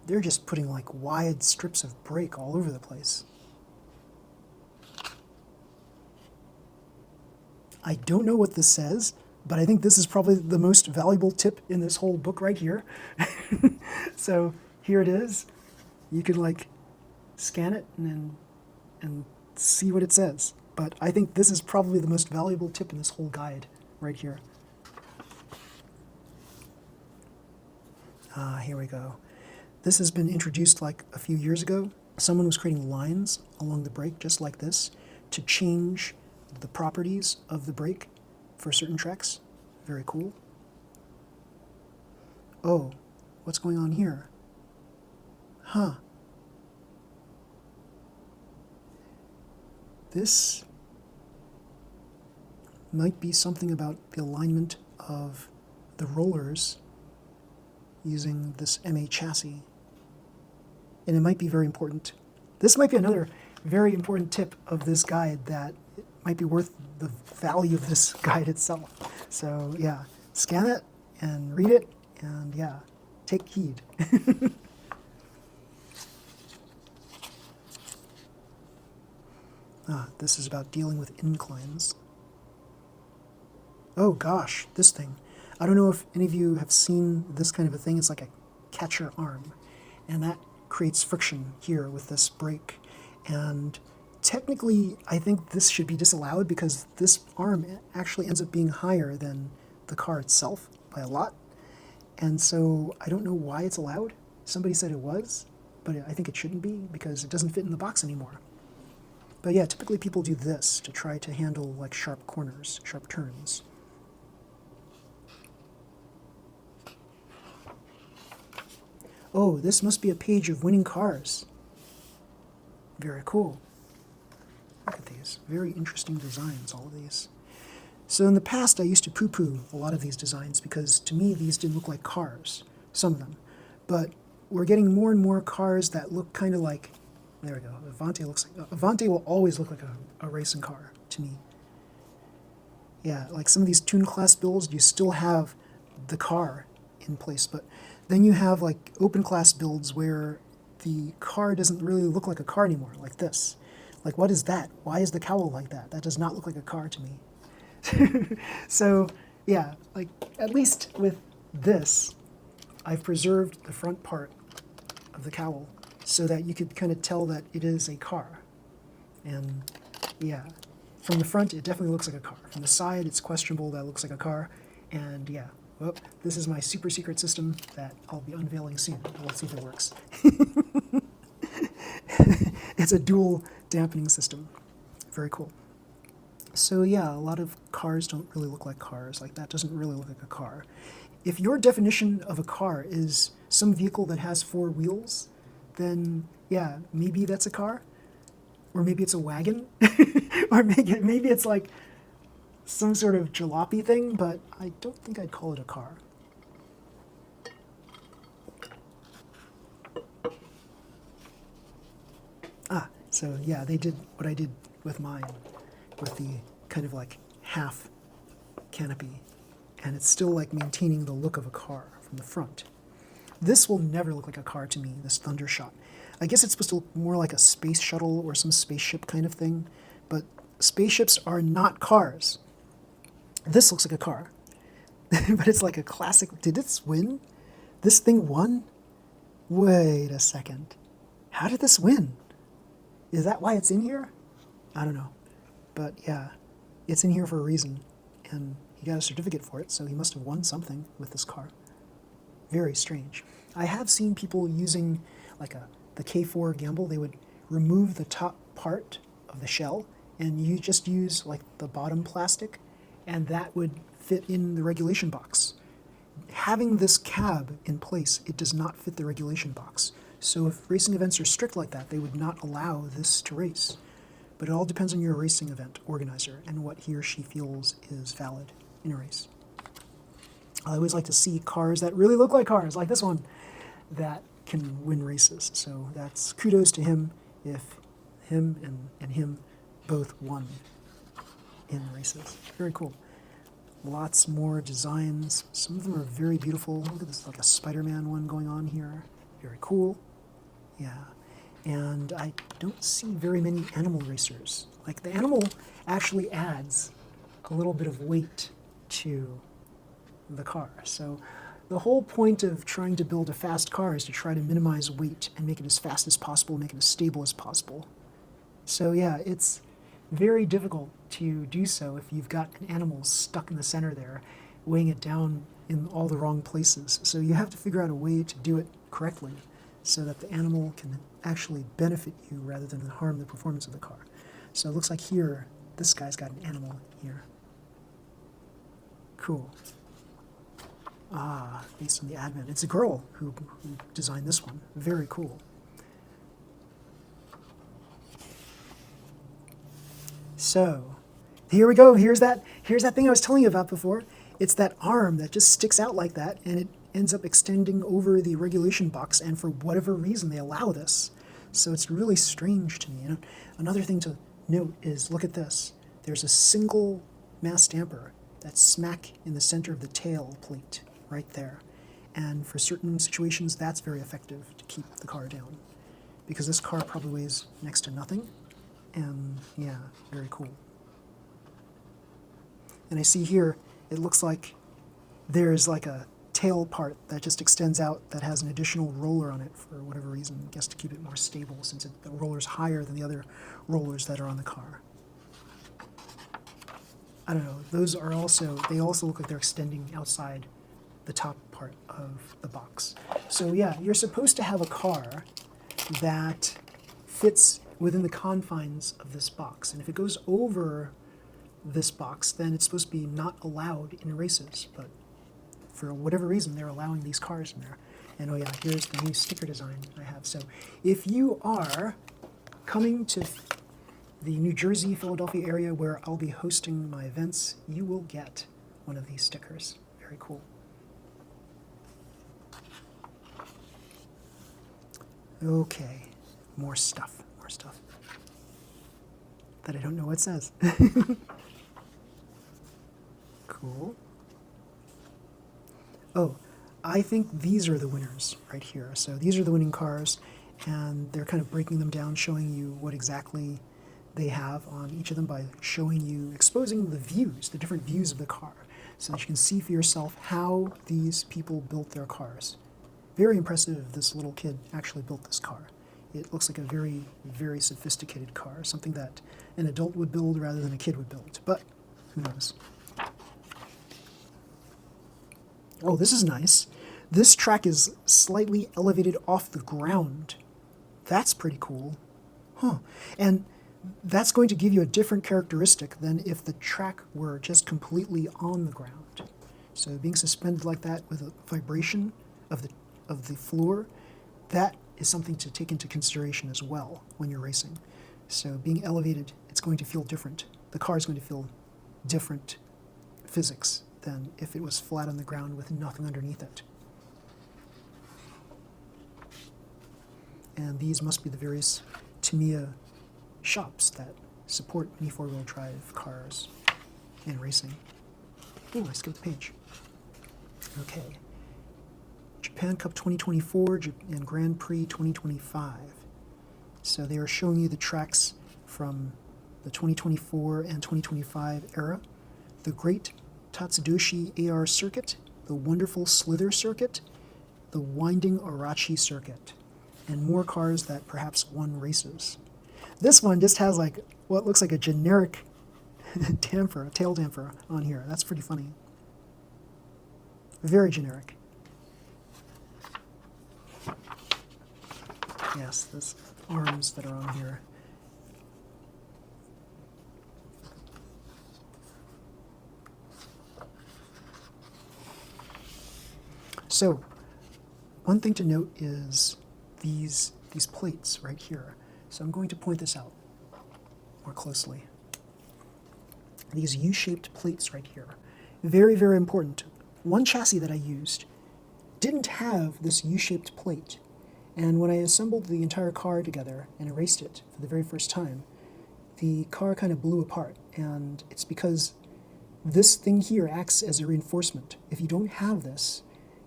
[SPEAKER 1] They're just putting like wide strips of brake all over the place. I don't know what this says, but I think this is probably the most valuable tip in this whole book right here. So here it is. You could like scan it and see what it says. But I think this is probably the most valuable tip in this whole guide right here. Here we go. This has been introduced like a few years ago. Someone was creating lines along the brake just like this to change the properties of the brake for certain tracks. Very cool. Oh, what's going on here? Huh. This might be something about the alignment of the rollers using this MA chassis. And it might be very important. This might be another very important tip of this guide that might be worth the value of this guide itself. So yeah, scan it and read it, and yeah, take heed. This is about dealing with inclines. Oh gosh, this thing. I don't know if any of you have seen this kind of a thing. It's like a catcher arm, and that creates friction here with this brake. And technically, I think this should be disallowed because this arm actually ends up being higher than the car itself by a lot. And so I don't know why it's allowed. Somebody said it was, but I think it shouldn't be because it doesn't fit in the box anymore. But yeah, typically people do this to try to handle like sharp corners, sharp turns. Oh, this must be a page of winning cars. Very cool. Look at these. Very interesting designs, all of these. So in the past, I used to poo-poo a lot of these designs because to me, these didn't look like cars, some of them. But we're getting more and more cars that look kind of like, there we go, Avante looks like, Avante will always look like a racing car to me. Yeah, like some of these Tune class builds, you still have the car in place, but then you have like open class builds where the car doesn't really look like a car anymore, like this. Like, what is that? Why is the cowl like that? That does not look like a car to me. So yeah, like at least with this, I've preserved the front part of the cowl so that you could kind of tell that it is a car. And yeah, from the front, it definitely looks like a car. From the side, it's questionable that it looks like a car. And yeah, well, this is my super secret system that I'll be unveiling soon. Let's see if it works. It's a dual dampening system. Very cool. So yeah, a lot of cars don't really look like cars. Like that doesn't really look like a car. If your definition of a car is some vehicle that has four wheels, then yeah, maybe that's a car. Or maybe it's a wagon. Or maybe it's like some sort of jalopy thing, but I don't think I'd call it a car. So yeah, they did what I did with mine, with the kind of like half canopy, and it's still like maintaining the look of a car from the front. This will never look like a car to me, this Thundershot. I guess it's supposed to look more like a space shuttle or some spaceship kind of thing, but spaceships are not cars. This looks like a car, but it's like a classic. Did this win? This thing won? Wait a second. How did this win? Is that why it's in here? I don't know. But yeah, it's in here for a reason. And he got a certificate for it, so he must have won something with this car. Very strange. I have seen people using like the K4 Gamble. They would remove the top part of the shell and you just use like the bottom plastic, and that would fit in the regulation box. Having this cab in place, it does not fit the regulation box. So if racing events are strict like that, they would not allow this to race. But it all depends on your racing event organizer and what he or she feels is valid in a race. I always like to see cars that really look like cars, like this one, that can win races. So that's kudos to him if him and him both won in races. Very cool. Lots more designs. Some of them are very beautiful. Look at this, like a Spider-Man one going on here. Very cool. Yeah. And I don't see very many animal racers. Like the animal actually adds a little bit of weight to the car. So the whole point of trying to build a fast car is to try to minimize weight and make it as fast as possible, make it as stable as possible. So yeah, it's very difficult to do so if you've got an animal stuck in the center there, weighing it down in all the wrong places. So you have to figure out a way to do it correctly so that the animal can actually benefit you rather than harm the performance of the car. So it looks like here, this guy's got an animal here. Cool. Based on the admin. It's a girl who designed this one. Very cool. So, here we go. Here's that thing I was telling you about before. It's that arm that just sticks out like that, and it ends up extending over the regulation box, and for whatever reason they allow this. So it's really strange to me. You know? Another thing to note is, look at this. There's a single mass damper that's smack in the center of the tail plate, right there. And for certain situations, that's very effective to keep the car down. Because this car probably weighs next to nothing. And yeah, very cool. And I see here, it looks like there's like a tail part that just extends out that has an additional roller on it for whatever reason, I guess to keep it more stable since the roller's higher than the other rollers that are on the car. I don't know, they also look like they're extending outside the top part of the box. So yeah, you're supposed to have a car that fits within the confines of this box. And if it goes over this box, then it's supposed to be not allowed in races. But for whatever reason, they're allowing these cars in there. And oh yeah, here's the new sticker design I have. So if you are coming to the New Jersey, Philadelphia area where I'll be hosting my events, you will get one of these stickers. Very cool. Okay, more stuff that I don't know what it says. Cool. Oh, I think these are the winners right here. So these are the winning cars, and they're kind of breaking them down, showing you what exactly they have on each of them by showing you, exposing the views, the different views of the car, so that you can see for yourself how these people built their cars. Very impressive this little kid actually built this car. It looks like a very, very sophisticated car, something that an adult would build rather than a kid would build, but who knows. Oh, this is nice. This track is slightly elevated off the ground. That's pretty cool. Huh. And that's going to give you a different characteristic than if the track were just completely on the ground. So being suspended like that with a vibration of the floor, that is something to take into consideration as well when you're racing. So being elevated, it's going to feel different. The car is going to feel different physics than if it was flat on the ground with nothing underneath it. And these must be the various Tamiya shops that support mini four-wheel drive cars and racing. Oh, I skipped the page. Okay. Japan Cup 2024 and Grand Prix 2025. So they are showing you the tracks from the 2024 and 2025 era. The Great Tatsudoshi AR Circuit, the Wonderful Slither Circuit, the Winding Arachi Circuit, and more cars that perhaps won races. This one just has like what looks like a generic damper, tail damper on here. That's pretty funny. Very generic. Yes, those arms that are on here. So, one thing to note is these plates right here. So I'm going to point this out more closely. These U-shaped plates right here. Very, very important. One chassis that I used didn't have this U-shaped plate. And when I assembled the entire car together and erased it for the very first time, the car kind of blew apart. And it's because this thing here acts as a reinforcement. If you don't have this,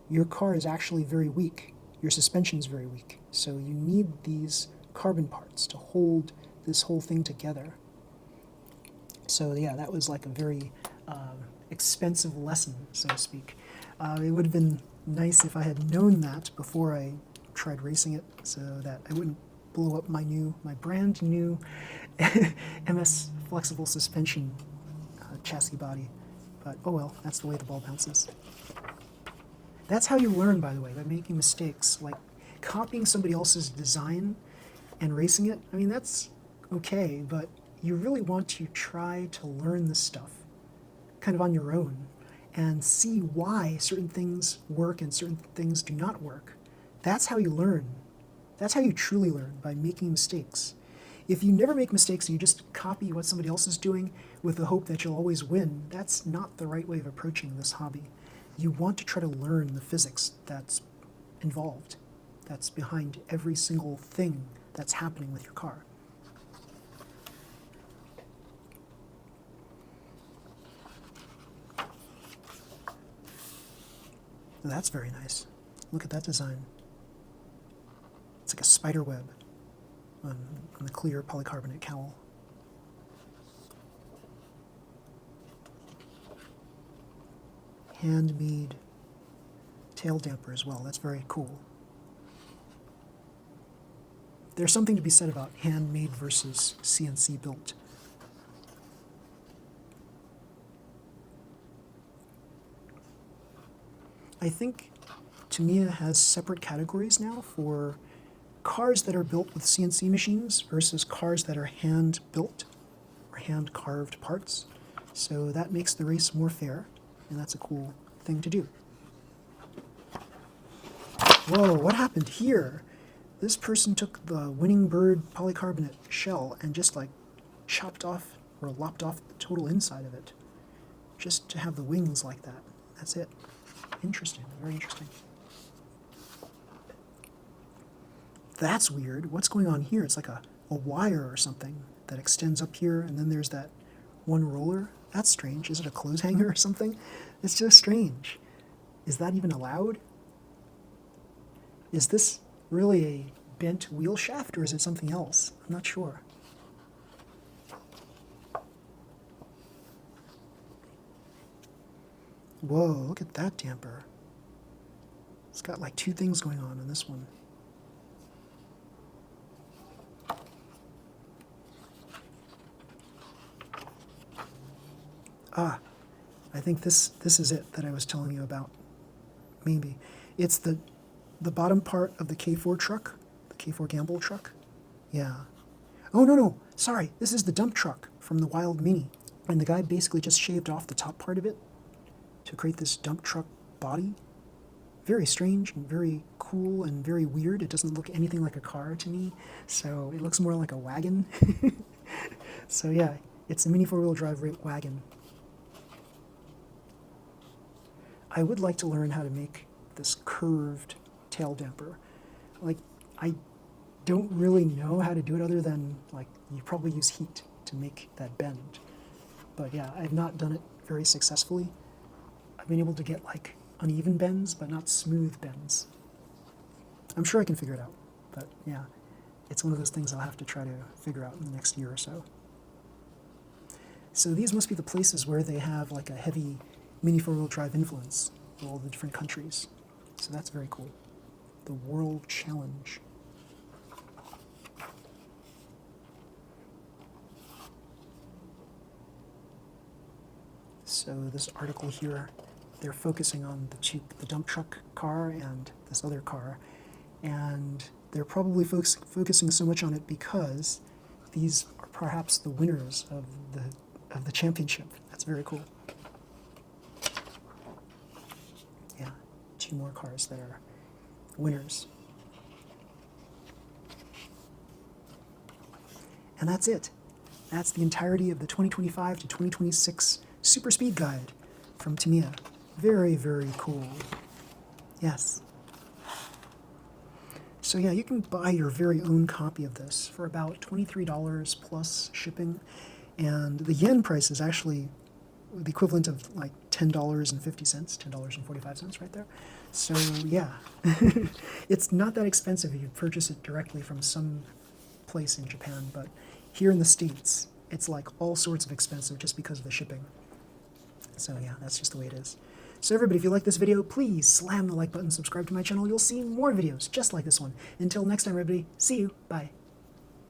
[SPEAKER 1] your car is actually very weak. Your suspension is very weak. So you need these carbon parts to hold this whole thing together. So yeah, that was like a very expensive lesson, so to speak. It would have been nice if I had known that before I tried racing it, so that I wouldn't blow up my brand new MS flexible suspension chassis body. But oh well, that's the way the ball bounces. That's how you learn, by the way, by making mistakes, like copying somebody else's design and racing it. I mean, that's okay, but you really want to try to learn this stuff kind of on your own and see why certain things work and certain things do not work. That's how you learn. That's how you truly learn, by making mistakes. If you never make mistakes and you just copy what somebody else is doing with the hope that you'll always win, that's not the right way of approaching this hobby. You want to try to learn the physics that's involved, that's behind every single thing that's happening with your car. That's very nice. Look at that design. It's like a spider web on the clear polycarbonate cowl. Handmade tail damper as well. That's very cool. There's something to be said about handmade versus CNC built. I think Tamiya has separate categories now for cars that are built with CNC machines versus cars that are hand-built or hand-carved parts. So that makes the race more fair, and that's a cool thing to do. Whoa, what happened here? This person took the winning bird polycarbonate shell and just like chopped off or lopped off the total inside of it, just to have the wings like that. That's it. Interesting, very interesting. That's weird. What's going on here? It's like a wire or something that extends up here, and then there's that one roller. That's strange. Is it a clothes hanger or something? It's just strange. Is that even allowed? Is this really a bent wheel shaft, or is it something else? I'm not sure. Whoa, look at that damper. It's got like two things going on in this one. Ah, I think this is it that I was telling you about. Maybe. It's the bottom part of the K4 truck, the K4 Gamble truck. Yeah. Oh, no. Sorry. This is the dump truck from the Wild Mini. And the guy basically just shaved off the top part of it to create this dump truck body. Very strange and very cool and very weird. It doesn't look anything like a car to me. So it looks more like a wagon. So yeah, it's a Mini 4-wheel drive wagon. I would like to learn how to make this curved tail damper. Like, I don't really know how to do it other than, like, you probably use heat to make that bend. But yeah, I've not done it very successfully. I've been able to get, like, uneven bends, but not smooth bends. I'm sure I can figure it out. But yeah, it's one of those things I'll have to try to figure out in the next year or so. So these must be the places where they have, like, a heavy Mini 4-wheel drive influence in all the different countries. So that's very cool. The World Challenge. So this article here, they're focusing on the dump truck car and this other car, and they're probably focusing so much on it because these are perhaps the winners of the championship. That's very cool. Yeah, two more cars that are winners. And that's it. That's the entirety of the 2025 to 2026 Super Speed Guide from Tamiya. Very, very cool. Yes. So yeah, you can buy your very own copy of this for about $23 plus shipping. And the yen price is actually the equivalent of like $10.50, $10.45 right there. So yeah, it's not that expensive if you purchase it directly from some place in Japan, but here in the States, it's like all sorts of expensive just because of the shipping. So yeah, that's just the way it is. So everybody, if you like this video, please slam the like button, subscribe to my channel. You'll see more videos just like this one. Until next time, everybody, see you. Bye.